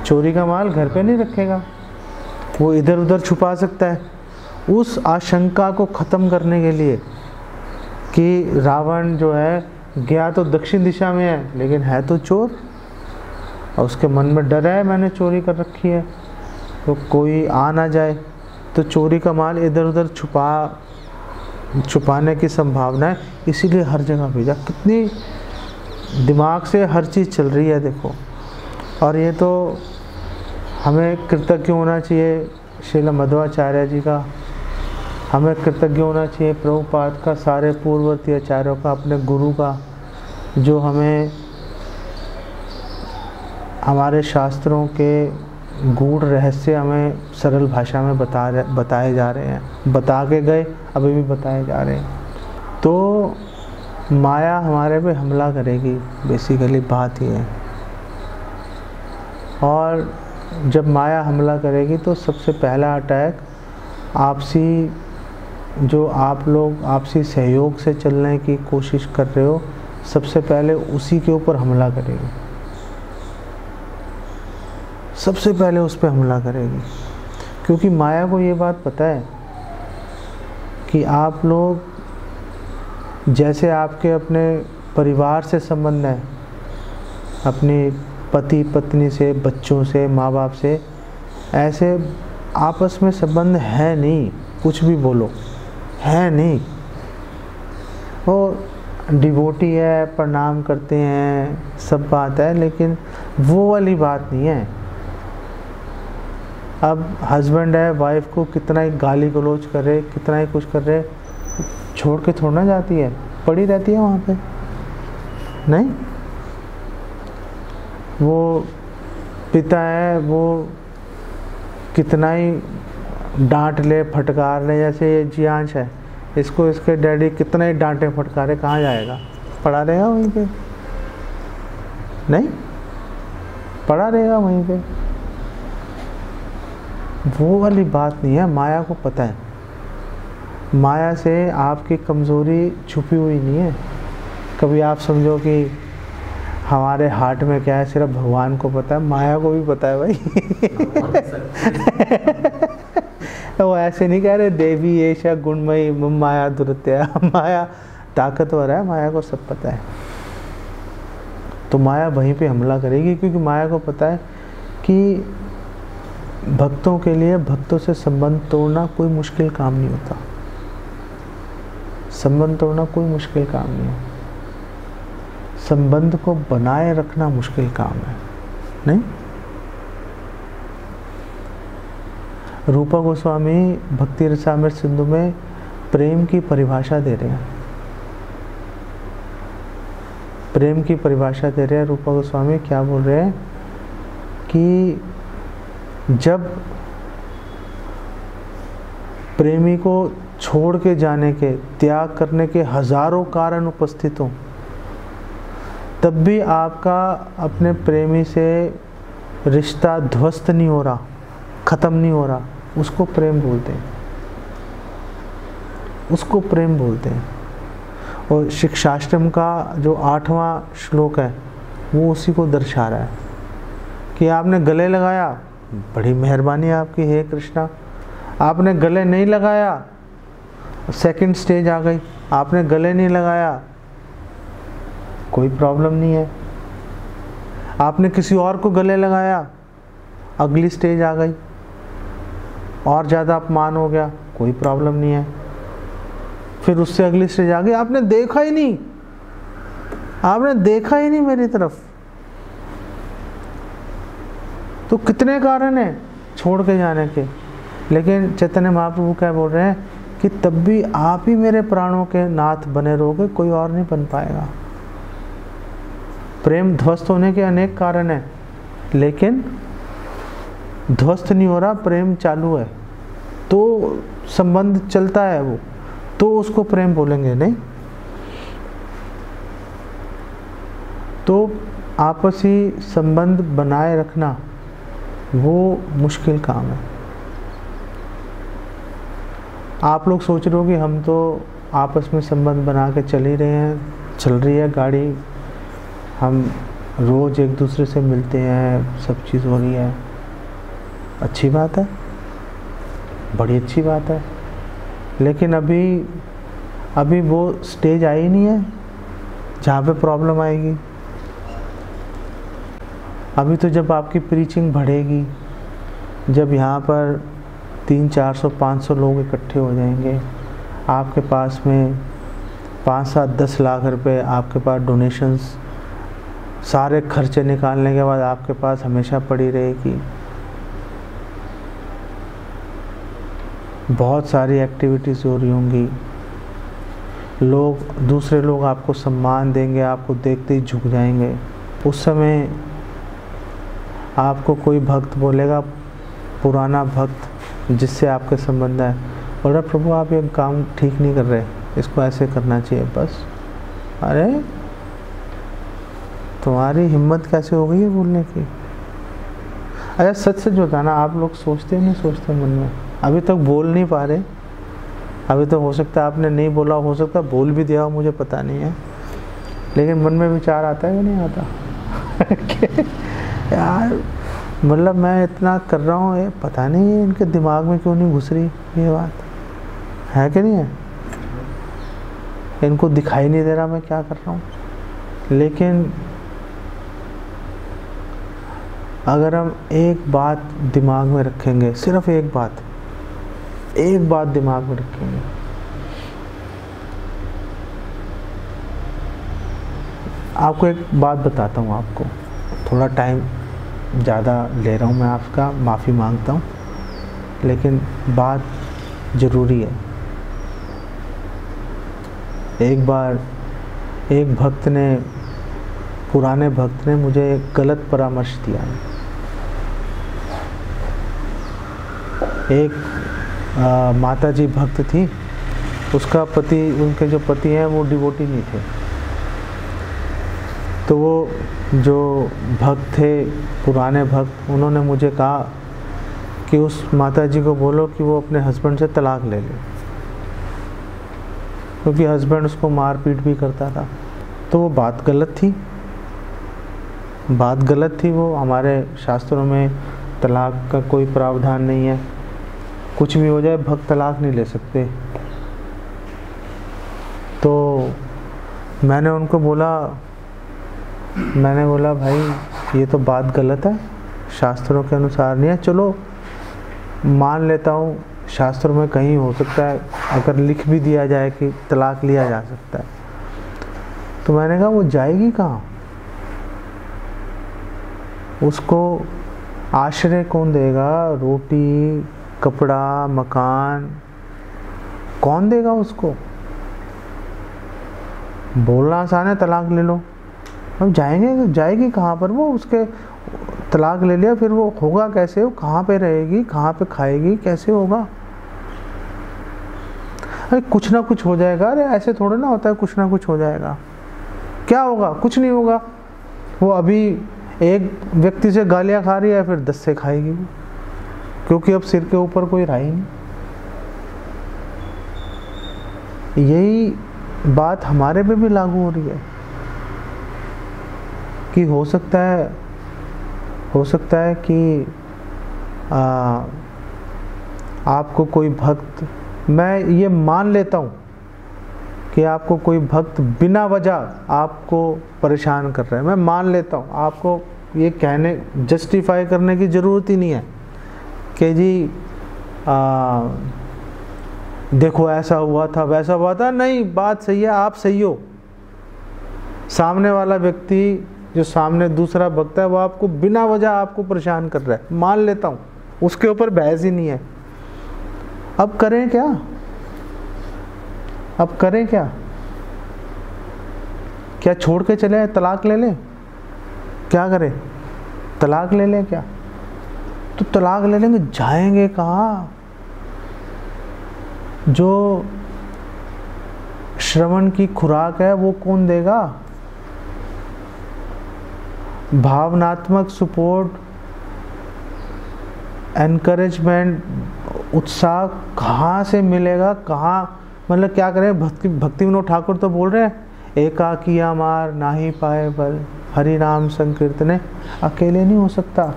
चोरी का माल घर पे नहीं रखेगा, वो इधर उधर छुपा सकता है। उस आशंका को ख़त्म करने के लिए कि रावण जो है गया तो दक्षिण दिशा में है लेकिन है तो चोर, और उसके मन में डर है मैंने चोरी कर रखी है तो कोई आ ना जाए, तो चोरी का माल इधर उधर छुपाने की संभावना है, इसीलिए हर जगह भेजा। कितनी दिमाग से हर चीज़ चल रही है देखो। और ये तो हमें कृतज्ञ होना चाहिए श्रील मध्वाचार्य जी का, हमें कृतज्ञ होना चाहिए प्रभुपाद का, सारे पूर्ववर्ती आचार्यों का, अपने गुरु का, जो हमें हमारे शास्त्रों के गूढ़ रहस्य हमें सरल भाषा में बताए जा रहे हैं, बता के गए, अभी भी बताए जा रहे हैं। तो माया हमारे पे हमला करेगी, बेसिकली बात ये है। और जब माया हमला करेगी तो सबसे पहला अटैक आपसी, जो आप लोग आपसी सहयोग से चलने की कोशिश कर रहे हो, सबसे पहले उसी के ऊपर हमला करेगी, सबसे पहले उस पर हमला करेगी। क्योंकि माया को ये बात पता है कि आप लोग जैसे आपके अपने परिवार से संबंध है, अपनी पति पत्नी से, बच्चों से, माँ बाप से, ऐसे आपस में संबंध है नहीं, कुछ भी बोलो है नहीं। वो डिवोटी है, प्रणाम करते हैं, सब बात है, लेकिन वो वाली बात नहीं है। अब हस्बैंड है, वाइफ को कितना ही गाली गलौज करे, कितना ही कुछ कर रहे, छोड़ के थोड़ा जाती है, पड़ी रहती है वहाँ पे, नहीं। वो पिता है, वो कितना ही डांट ले, फटकार ले, जैसे ये जियांश है, इसको इसके डैडी कितना ही डांटे फटकारे, कहाँ जाएगा, पड़ा रहेगा वहीं पे, नहीं, पड़ा रहेगा वहीं पे। वो वाली बात नहीं है, माया को पता है, माया से आपकी कमज़ोरी छुपी हुई नहीं है। कभी आप समझो कि हमारे हार्ट में क्या है सिर्फ भगवान को पता है, माया को भी पता है भाई। वो ऐसे नहीं कह रहे देवी ऐशा गुणमयी माया दुरत्या, माया ताकतवर है, माया को सब पता है। तो माया वहीं पे हमला करेगी, क्योंकि माया को पता है कि भक्तों के लिए भक्तों से संबंध तोड़ना कोई मुश्किल काम नहीं होता, संबंध तोड़ना कोई मुश्किल काम नहीं है, संबंध को बनाए रखना मुश्किल काम है, नहीं। रूपा गोस्वामी भक्ति रसामृत सिंधु में प्रेम की परिभाषा दे रहे हैं, प्रेम की परिभाषा दे रहे हैं रूपा गोस्वामी। क्या बोल रहे हैं कि जब प्रेमी को छोड़ के जाने के, त्याग करने के हजारों कारण उपस्थित हों, तब भी आपका अपने प्रेमी से रिश्ता ध्वस्त नहीं हो रहा, ख़त्म नहीं हो रहा, उसको प्रेम बोलते हैं, उसको प्रेम बोलते हैं। और शिक्षाष्टम का जो 8वां श्लोक है वो उसी को दर्शा रहा है कि आपने गले लगाया, बड़ी मेहरबानी आपकी हे कृष्णा, आपने गले नहीं लगाया, सेकंड स्टेज आ गई, आपने गले नहीं लगाया, कोई प्रॉब्लम नहीं है, आपने किसी और को गले लगाया, अगली स्टेज आ गई, और ज़्यादा अपमान हो गया, कोई प्रॉब्लम नहीं है, फिर उससे अगली स्टेज आ गई, आपने देखा ही नहीं, आपने देखा ही नहीं मेरी तरफ। तो कितने कारण हैं छोड़ के जाने के, लेकिन चैतन्य महाप्रभु क्या बोल रहे हैं कि तब भी आप ही मेरे प्राणों के नाथ बने रहोगे, कोई और नहीं बन पाएगा। प्रेम ध्वस्त होने के अनेक कारण हैं, लेकिन ध्वस्त नहीं हो रहा, प्रेम चालू है, तो संबंध चलता है, वो तो उसको प्रेम बोलेंगे, नहीं। तो आपसी संबंध बनाए रखना वो मुश्किल काम है। आप लोग सोच रहे हो कि हम तो आपस में संबंध बना के चल ही रहे हैं, चल रही है गाड़ी, हम रोज़ एक दूसरे से मिलते हैं, सब चीज़ हो रही है, अच्छी बात है, बड़ी अच्छी बात है। लेकिन अभी वो स्टेज आई नहीं है जहाँ पे प्रॉब्लम आएगी। अभी तो जब आपकी प्रीचिंग बढ़ेगी, जब यहाँ पर 300-400-500 लोग इकट्ठे हो जाएंगे, आपके पास में 5-7-10 लाख रुपए आपके पास डोनेशंस, सारे खर्चे निकालने के बाद आपके पास हमेशा पड़ी रहेगी। बहुत सारी एक्टिविटीज़ हो रही होंगी, दूसरे लोग आपको सम्मान देंगे, आपको देखते ही झुक जाएंगे। उस समय आपको कोई भक्त बोलेगा, पुराना भक्त जिससे आपके संबंध है, बोल रहा प्रभु आप ये काम ठीक नहीं कर रहे, इसको ऐसे करना चाहिए बस। अरे तुम्हारी हिम्मत कैसे हो गई है बोलने की? अच्छा सच सच बताना, आप लोग सोचते नहीं सोचते मन में? अभी तक बोल नहीं पा रहे, अभी तो हो सकता है आपने नहीं बोला, हो सकता है बोल भी दिया हो, मुझे पता नहीं है, लेकिन मन में विचार आता है कि नहीं आता? यार मतलब मैं इतना कर रहा हूँ, ये पता नहीं है इनके दिमाग में क्यों नहीं घुस रही ये बात, है कि नहीं है? इनको दिखाई नहीं दे रहा मैं क्या कर रहा हूँ। लेकिन अगर हम एक बात दिमाग में रखेंगे, सिर्फ एक बात दिमाग में रखेंगे, आपको एक बात बताता हूँ, आपको थोड़ा टाइम ज़्यादा ले रहा हूँ मैं आपका, माफ़ी मांगता हूँ, लेकिन बात ज़रूरी है। एक बार एक भक्त ने, पुराने भक्त ने मुझे एक गलत परामर्श दिया। एक माता जी भक्त थी, उसका पति, उनके जो पति हैं वो डिवोटी नहीं थे, तो वो जो भक्त थे, पुराने भक्त, उन्होंने मुझे कहा कि उस माता जी को बोलो कि वो अपने हस्बैंड से तलाक ले ले, क्योंकि हस्बैंड उसको मार पीट भी करता था। तो वो बात गलत थी, वो हमारे शास्त्रों में तलाक का कोई प्रावधान नहीं है, कुछ भी हो जाए भक्त तलाक नहीं ले सकते। तो मैंने उनको बोला भाई ये तो बात गलत है, शास्त्रों के अनुसार नहीं है। चलो मान लेता हूँ शास्त्रों में कहीं हो सकता है, अगर लिख भी दिया जाए कि तलाक लिया जा सकता है, तो मैंने कहा वो जाएगी कहाँ? उसको आश्रय कौन देगा? रोटी, कपड़ा, मकान कौन देगा उसको? बोलना आसान है, तलाक ले लो, अब जाएगी कहाँ पर वो? उसके तलाक ले लिया, फिर वो होगा कैसे? वो कहाँ पे रहेगी, कहाँ पे खाएगी, कैसे होगा? अरे कुछ ना कुछ हो जाएगा। अरे ऐसे थोड़ा ना होता है, कुछ ना कुछ हो जाएगा। क्या होगा? कुछ नहीं होगा। वो अभी एक व्यक्ति से गालियाँ खा रही है, फिर 10 से खाएगी वो, क्योंकि अब सिर के ऊपर कोई रहा ही नहीं। यही बात हमारे पे भी लागू हो रही है कि हो सकता है कि आपको कोई भक्त, मैं ये मान लेता हूँ कि आपको कोई भक्त बिना वजह आपको परेशान कर रहा है, मैं मान लेता हूँ। आपको ये कहने, जस्टिफाई करने की ज़रूरत ही नहीं है कि जी देखो ऐसा हुआ था, वैसा हुआ था। नहीं, बात सही है, आप सही हो। सामने वाला व्यक्ति, जो सामने दूसरा भक्त है, वो आपको बिना वजह आपको परेशान कर रहा है, मान लेता हूँ, उसके ऊपर बहस ही नहीं है। अब करें क्या? क्या छोड़ के चले, तलाक ले लें? क्या करें? तलाक ले लें क्या? तो तलाक ले लेंगे, जाएंगे कहाँ? जो श्रवण की खुराक है वो कौन देगा? भावनात्मक सपोर्ट एनकरेजमेंट, उत्साह कहाँ से मिलेगा, कहाँ, मतलब क्या करें। भक्ति विनोद ठाकुर तो बोल रहे हैं, एका किया मार नाही पाए बल, हरि नाम संकीर्तने। अकेले नहीं हो सकता,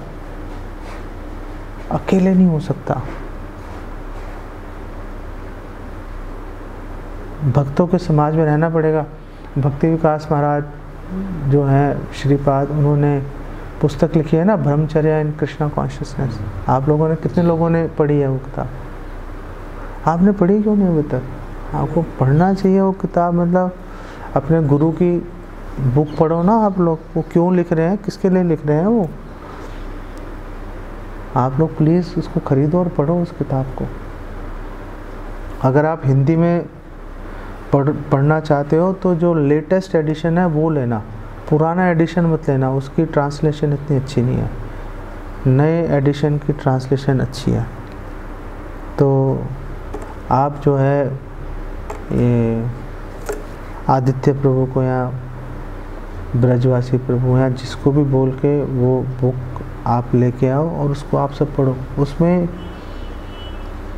अकेले नहीं हो सकता। भक्तों के समाज में रहना पड़ेगा। भक्ति विकास महाराज जो हैं श्रीपाद, उन्होंने पुस्तक लिखी है ना, ब्रह्मचर्या इन कृष्णा कॉन्शियसनेस। आप लोगों ने, कितने लोगों ने पढ़ी है वो किताब? आपने पढ़ी क्यों नहीं अभी तक? आपको पढ़ना चाहिए वो किताब। मतलब अपने गुरु की बुक पढ़ो ना आप लोग, वो क्यों लिख रहे हैं, किसके लिए लिख रहे हैं वो। आप लोग प्लीज़ उसको खरीदो और पढ़ो उस किताब को। अगर आप हिंदी में पढ़ना चाहते हो तो जो लेटेस्ट एडिशन है वो लेना, पुराना एडिशन मत लेना, उसकी ट्रांसलेशन इतनी अच्छी नहीं है। नए एडिशन की ट्रांसलेशन अच्छी है। तो आप जो है ये आदित्य प्रभु को या ब्रजवासी प्रभु या जिसको भी बोल के वो बुक आप लेके आओ और उसको आप सब पढ़ो। उसमें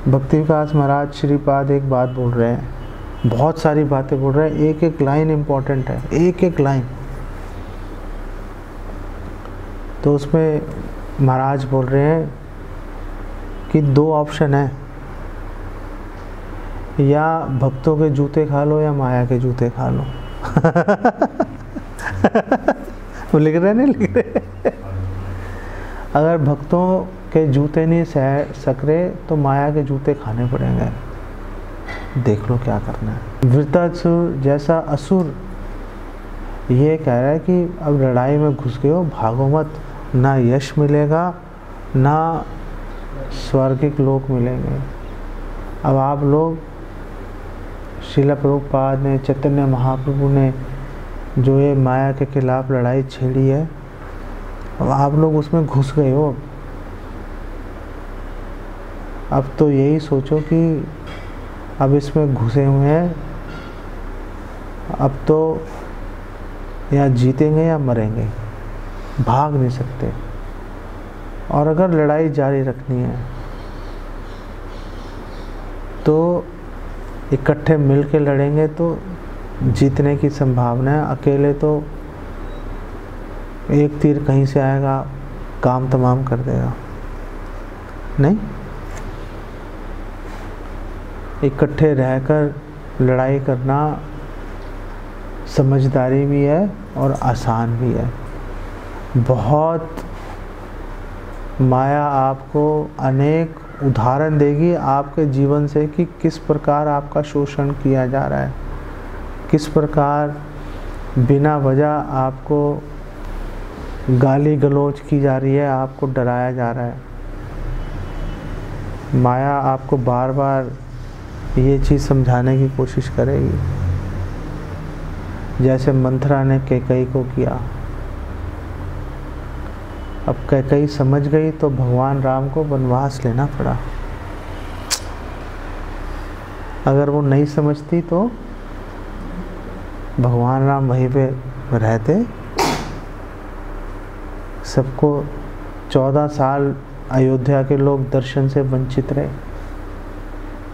भक्ति विकास महाराज श्रीपाद एक बात बोल रहे हैं, बहुत सारी बातें बोल रहे हैं, एक एक लाइन इम्पॉर्टेंट है, एक एक लाइन। तो उसमें महाराज बोल रहे हैं कि दो ऑप्शन है, या भक्तों के जूते खा लो या माया के जूते खा लो। वो लिख रहे नहीं लिख रहे। अगर भक्तों के जूते नहीं सह सक रहे तो माया के जूते खाने पड़ेंगे। देख लो क्या करना है। वृत्तासुर जैसा असुर ये कह रहा है कि अब लड़ाई में घुस गए हो, भागो मत, ना यश मिलेगा ना स्वर्गिक लोक मिलेंगे। अब आप लोग, श्रील प्रभुपाद ने, चैतन्य महाप्रभु ने जो ये माया के खिलाफ लड़ाई छेड़ी है, अब आप लोग उसमें घुस गए हो। अब तो यही सोचो कि अब इसमें घुसे हुए हैं, अब तो या जीतेंगे या मरेंगे, भाग नहीं सकते। और अगर लड़ाई जारी रखनी है तो इकट्ठे मिल के लड़ेंगे तो जीतने की संभावना है। अकेले तो एक तीर कहीं से आएगा, काम तमाम कर देगा। नहीं, इकट्ठे रहकर लड़ाई करना समझदारी भी है और आसान भी है। बहुत माया आपको अनेक उदाहरण देगी आपके जीवन से कि किस प्रकार आपका शोषण किया जा रहा है, किस प्रकार बिना वजह आपको गाली गलौज की जा रही है, आपको डराया जा रहा है। माया आपको बार बार ये चीज़ समझाने की कोशिश करेगी, जैसे मंथरा ने कैकई को किया। अब कैकई समझ गई तो भगवान राम को वनवास लेना पड़ा। अगर वो नहीं समझती तो भगवान राम वहीं पे रहते। सबको 14 साल अयोध्या के लोग दर्शन से वंचित रहे,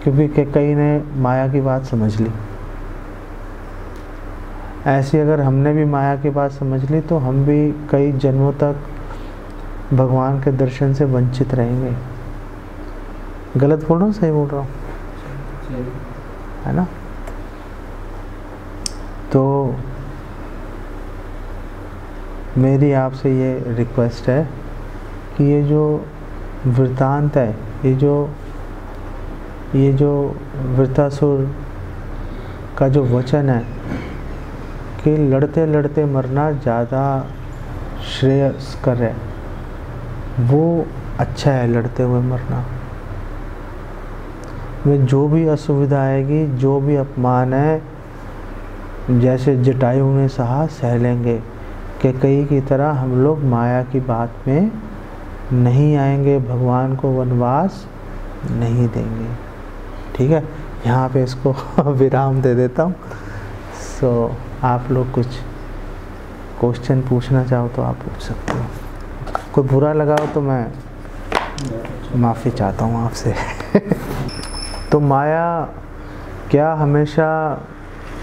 क्योंकि कैकई ने माया की बात समझ ली। ऐसी अगर हमने भी माया की बात समझ ली तो हम भी कई जन्मों तक भगवान के दर्शन से वंचित रहेंगे। गलत बोल रहा हूँ, सही बोल रहा हूँ, है ना? तो मेरी आपसे ये रिक्वेस्ट है कि ये जो वृत्तांत है, ये जो वृत्तासुर का जो वचन है कि लड़ते लड़ते मरना ज़्यादा श्रेयस्कर है, वो अच्छा है। लड़ते हुए मरना में जो भी असुविधा आएगी, जो भी अपमान है, जैसे जटायु ने सहा सह लेंगे। कैकई की तरह हम लोग माया की बात में नहीं आएंगे, भगवान को वनवास नहीं देंगे। ठीक है, यहाँ पे इसको विराम दे देता हूँ। सो आप लोग कुछ क्वेश्चन पूछना चाहो तो आप पूछ सकते हो। कोई बुरा लगा हो तो मैं माफ़ी चाहता हूँ आपसे। तो माया क्या हमेशा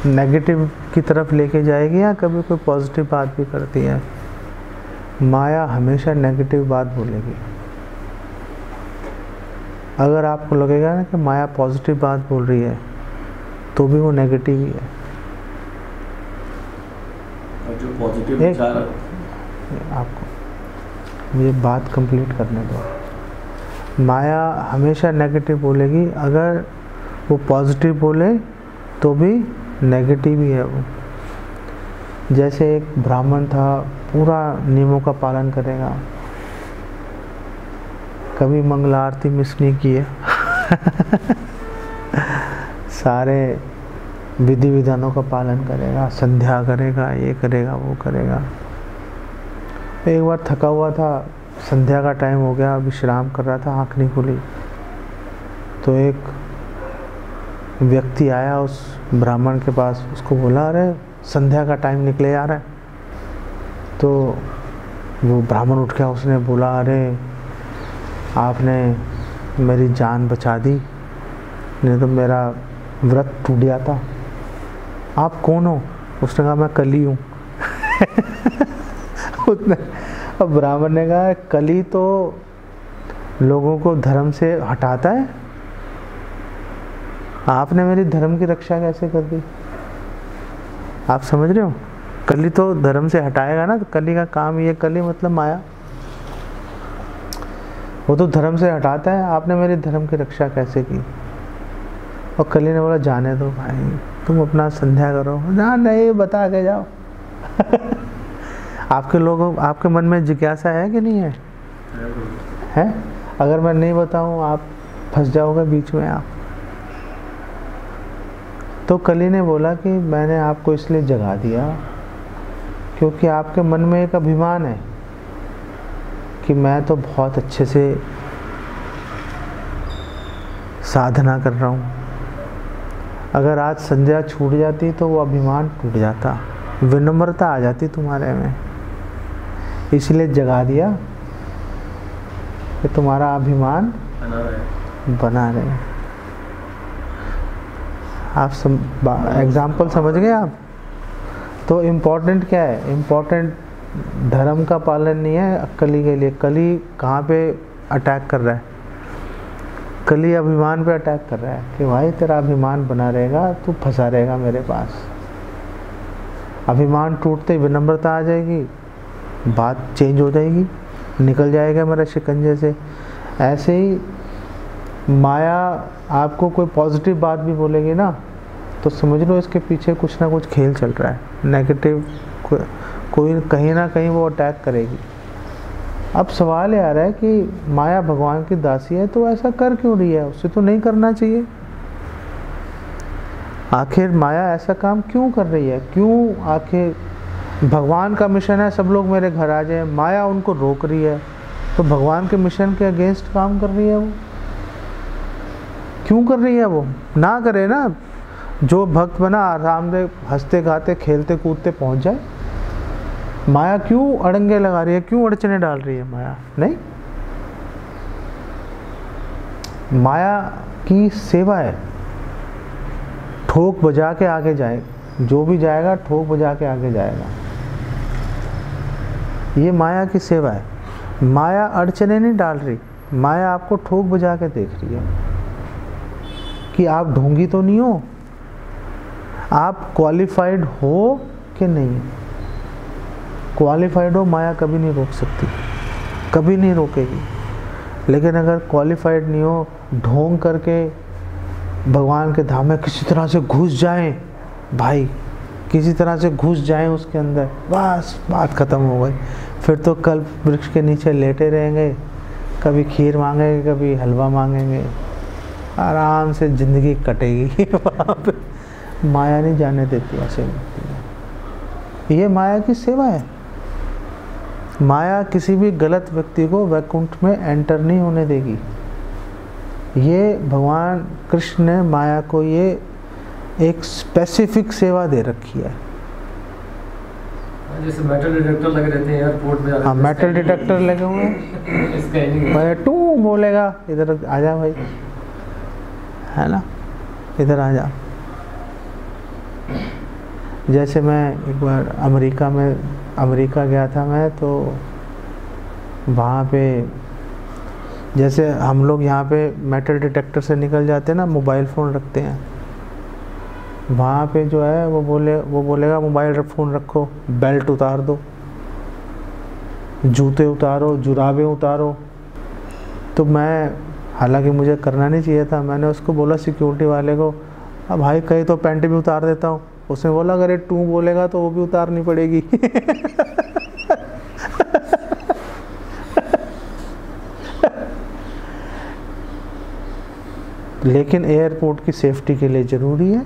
नेगेटिव की तरफ लेके जाएगी या कभी कोई पॉजिटिव बात भी करती है? माया हमेशा नेगेटिव बात बोलेगी। अगर आपको लगेगा ना कि माया पॉजिटिव बात बोल रही है तो भी वो नेगेटिव ही है। और जो पॉजिटिव विचार आपको मुझे बात कंप्लीट करने दो। माया हमेशा नेगेटिव बोलेगी, अगर वो पॉजिटिव बोले तो भी नेगेटिव ही है वो। जैसे एक ब्राह्मण था, पूरा नियमों का पालन करेगा, कभी मंगला आरती मिस नहीं की है। सारे विधि विधानों का पालन करेगा, संध्या करेगा, ये करेगा, वो करेगा। एक बार थका हुआ था, संध्या का टाइम हो गया, विश्राम कर रहा था, आँख नहीं खुली, तो एक व्यक्ति आया उस ब्राह्मण के पास, उसको बोला, अरे संध्या का टाइम निकले आ रहा है। तो वो ब्राह्मण उठ गया, उसने बोला, अरे आपने मेरी जान बचा दी, नहीं तो मेरा व्रत टूट जाता। आप कौन हो? उसने कहा, मैं कली हूँ। अब ब्राह्मण ने कहा, कली तो लोगों को धर्म से हटाता है, आपने मेरी धर्म की रक्षा कैसे कर दी? आप समझ रहे हो? कली तो धर्म से हटाएगा ना, तो कली का काम ये, कली मतलब माया, वो तो धर्म से हटाता है, आपने मेरी धर्म की रक्षा कैसे की? और कली ने बोला, जाने दो भाई, तुम अपना संध्या करो। ना नहीं, बता के जाओ। आपके लोगों, आपके मन में जिज्ञासा है कि नहीं है? है? अगर मैं नहीं बताऊं आप फंस जाओगे बीच में आप। तो कली ने बोला कि मैंने आपको इसलिए जगा दिया क्योंकि आपके मन में एक अभिमान है कि मैं तो बहुत अच्छे से साधना कर रहा हूँ। अगर आज संध्या छूट जाती तो वो अभिमान टूट जाता, विनम्रता आ जाती तुम्हारे में, इसलिए जगा दिया कि तुम्हारा अभिमान बना रहे। आप एग्जाम्पल समझ गए आप? तो इम्पोर्टेंट क्या है? इम्पोर्टेंट धर्म का पालन नहीं है कली के लिए। कली कहाँ पे अटैक कर रहा है? कली अभिमान पे अटैक कर रहा है कि भाई तेरा अभिमान बना रहेगा, तू फंसा रहेगा मेरे पास। अभिमान टूटते ही विनम्रता आ जाएगी, बात चेंज हो जाएगी, निकल जाएगा मेरा शिकंजे से। ऐसे ही माया आपको कोई पॉजिटिव बात भी बोलेगी ना, तो समझ लो इसके पीछे कुछ ना कुछ खेल चल रहा है, नेगेटिव कोई कहीं ना कहीं वो अटैक करेगी। अब सवाल ये आ रहा है कि माया भगवान की दासी है तो ऐसा कर क्यों रही है? उससे तो नहीं करना चाहिए। आखिर माया ऐसा काम क्यों कर रही है? क्यों? आखिर भगवान का मिशन है सब लोग मेरे घर आ जाए, माया उनको रोक रही है, तो भगवान के मिशन के अगेंस्ट काम कर रही है वो। क्यों कर रही है वो? ना करे ना, जो भक्त बना आराम से हंसते गाते खेलते कूदते पहुंच जाए। माया क्यों अड़ंगे लगा रही है? क्यों अड़चने डाल रही है माया? नहीं, माया की सेवा है, ठोक बजा के आगे जाए, जो भी जाएगा ठोक बजा के आगे जाएगा। ये माया की सेवा है। माया अड़चने नहीं डाल रही, माया आपको ठोक बजा के देख रही है कि आप ढोंगी तो नहीं हो, आप क्वालिफाइड हो कि नहीं। क्वालिफाइड हो माया कभी नहीं रोक सकती, कभी नहीं रोकेगी। लेकिन अगर क्वालिफाइड नहीं हो, ढोंग करके भगवान के धाम में किसी तरह से घुस जाएं, भाई किसी तरह से घुस जाएं उसके अंदर, बस बात ख़त्म हो गई। फिर तो कल्प वृक्ष के नीचे लेटे रहेंगे, कभी खीर मांगेंगे, कभी हलवा मांगेंगे, आराम से ज़िंदगी कटेगी। वहाँ पे माया नहीं जाने देती ऐसे। ये माया की सेवा है। माया किसी भी गलत व्यक्ति को वैकुंठ में एंटर नहीं होने देगी। ये भगवान कृष्ण ने माया को ये एक स्पेसिफिक सेवा दे रखी है। जैसे मेटल डिटेक्टर लगे रहते हैं एयरपोर्ट में। हाँ, मेटल डिटेक्टर लगे हुए हैं, स्कैनिंग टू बोलेगा इधर आ जा भाई, है ना, इधर आ जा। जैसे मैं एक बार अमेरिका गया था मैं, तो वहाँ पे जैसे हम लोग यहाँ पे मेटल डिटेक्टर से निकल जाते हैं ना, मोबाइल फ़ोन रखते हैं, वहाँ पे जो है वो बोलेगा मोबाइल फ़ोन रखो, बेल्ट उतार दो, जूते उतारो, जुराबें उतारो। तो मैं, हालांकि मुझे करना नहीं चाहिए था, मैंने उसको बोला सिक्योरिटी वाले को, अब भाई कहीं तो पैंट भी उतार देता हूँ। उसने बोला अगर ये टू बोलेगा तो वो भी उतारनी पड़ेगी। लेकिन एयरपोर्ट की सेफ्टी के लिए ज़रूरी है,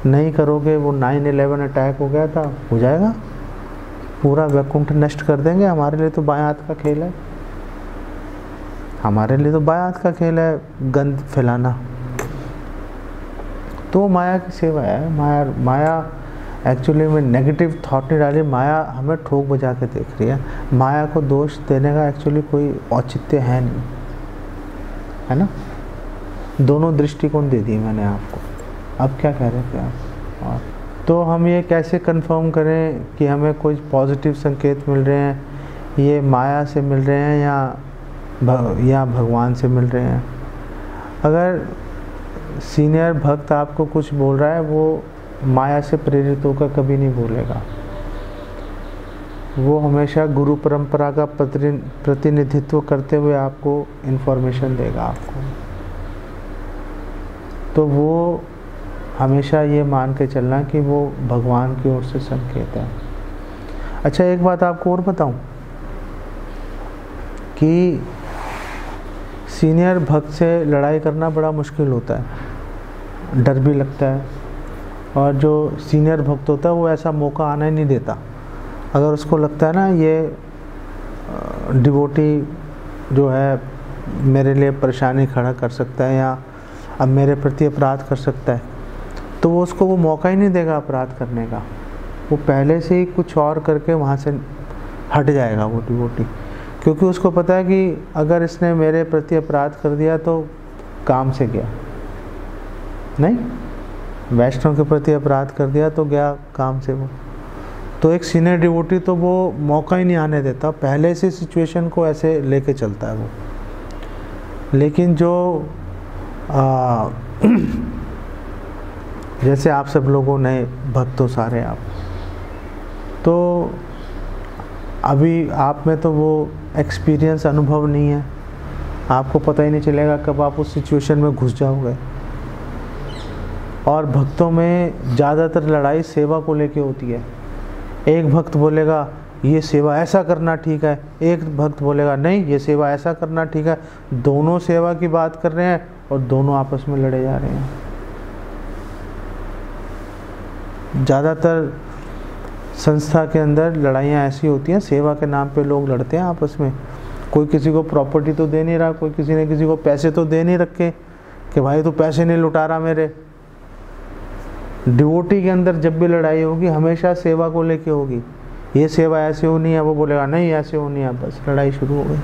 नहीं करोगे, वो 9/11 अटैक हो गया था, हो जाएगा, पूरा वैकुंठ नष्ट कर देंगे। हमारे लिए तो बाएं हाथ का खेल है, हमारे लिए तो बाएं हाथ का खेल है गंद फैलाना। तो माया की सेवा है। माया एक्चुअली में नेगेटिव थॉट नहीं डाली, माया हमें ठोक बजा के देख रही है। माया को दोष देने का एक्चुअली कोई औचित्य है नहीं, है ना। दोनों दृष्टिकोण दे दी मैंने आपको। अब क्या कह रहे थे आप? और तो हम ये कैसे कंफर्म करें कि हमें कोई पॉजिटिव संकेत मिल रहे हैं, ये माया से मिल रहे हैं या भगवान से मिल रहे हैं? अगर सीनियर भक्त आपको कुछ बोल रहा है, वो माया से प्रेरित होकर कभी नहीं बोलेगा, वो हमेशा गुरु परंपरा का प्रतिनिधित्व करते हुए आपको इन्फॉर्मेशन देगा आपको। तो वो हमेशा ये मान के चलना कि वो भगवान की ओर से संकेत है। अच्छा, एक बात आपको और बताऊं कि सीनियर भक्त से लड़ाई करना बड़ा मुश्किल होता है, डर भी लगता है, और जो सीनियर भक्त होता है वो ऐसा मौका आने नहीं देता। अगर उसको लगता है ना ये डिवोटी जो है मेरे लिए परेशानी खड़ा कर सकता है या अब मेरे प्रति अपराध कर सकता है, तो वो उसको वो मौका ही नहीं देगा अपराध करने का। वो पहले से ही कुछ और करके वहाँ से हट जाएगा वो डिवोटी, क्योंकि उसको पता है कि अगर इसने मेरे प्रति अपराध कर दिया तो काम से गया, नहीं, वैष्णव के प्रति अपराध कर दिया तो गया काम से वो। तो एक सीनियर डिवोटी तो वो मौका ही नहीं आने देता, पहले से सिचुएशन को ऐसे लेके चलता है वो। लेकिन जो जैसे आप सब लोगों नए भक्त हो सारे आप, तो अभी आप में तो वो एक्सपीरियंस अनुभव नहीं है, आपको पता ही नहीं चलेगा कब आप उस सिचुएशन में घुस जाओगे। और भक्तों में ज़्यादातर लड़ाई सेवा को लेके होती है। एक भक्त बोलेगा ये सेवा ऐसा करना ठीक है, एक भक्त बोलेगा नहीं ये सेवा ऐसा करना ठीक है। दोनों सेवा की बात कर रहे हैं और दोनों आपस में लड़े जा रहे हैं। ज़्यादातर संस्था के अंदर लड़ाइयाँ ऐसी होती हैं, सेवा के नाम पे लोग लड़ते हैं आपस में। कोई किसी को प्रॉपर्टी तो दे नहीं रहा, कोई किसी ने किसी को पैसे तो दे नहीं रखे कि भाई तू पैसे नहीं लुटा रहा मेरे। डिवोटी के अंदर जब भी लड़ाई होगी हमेशा सेवा को लेके होगी, ये सेवा ऐसे होनी है, वो बोलेगा नहीं ऐसे होनी है, बस लड़ाई शुरू हो गई।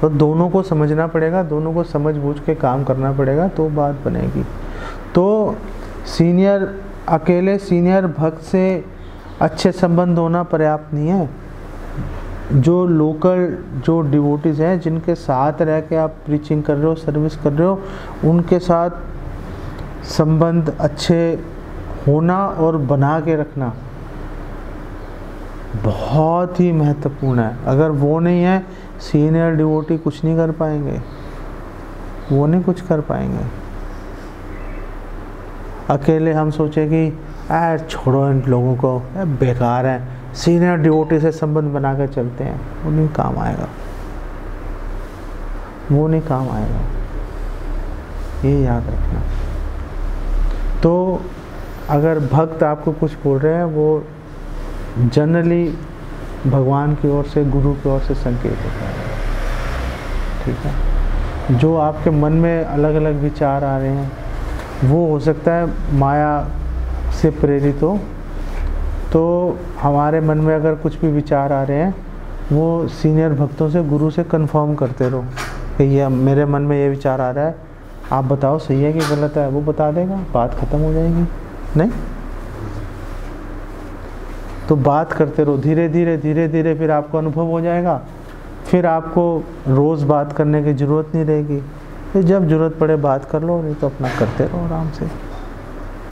तो दोनों को समझना पड़ेगा, दोनों को समझ बूझ के काम करना पड़ेगा, तो बात बनेगी। तो अकेले सीनियर भक्त से अच्छे संबंध होना पर्याप्त नहीं है। जो लोकल जो डिवोटीज हैं जिनके साथ रह के आप प्रीचिंग कर रहे हो, सर्विस कर रहे हो, उनके साथ संबंध अच्छे होना और बना के रखना बहुत ही महत्वपूर्ण है। अगर वो नहीं है, सीनियर डिवोटी कुछ नहीं कर पाएंगे, वो नहीं कुछ कर पाएंगे। अकेले हम सोचे कि छोड़ो इन लोगों को, बेकार है, सीनियर डिवोटी से संबंध बना कर चलते हैं, वो नहीं काम आएगा, वो नहीं काम आएगा, ये याद रखना। तो अगर भक्त आपको कुछ बोल रहे हैं, वो जनरली भगवान की ओर से, गुरु की ओर से संकेत होता है, ठीक है। जो आपके मन में अलग अलग विचार आ रहे हैं, वो हो सकता है माया से प्रेरित हो, तो हमारे मन में अगर कुछ भी विचार आ रहे हैं वो सीनियर भक्तों से, गुरु से कंफर्म करते रहो कि ये मेरे मन में ये विचार आ रहा है, आप बताओ सही है कि गलत है। वो बता देगा, बात ख़त्म हो जाएगी। नहीं तो बात करते रहो, धीरे धीरे धीरे धीरे फिर आपको अनुभव हो जाएगा। फिर आपको रोज़ बात करने की ज़रूरत नहीं रहेगी। फिर जब ज़रूरत पड़े बात कर लो, नहीं तो अपना करते रहो आराम से।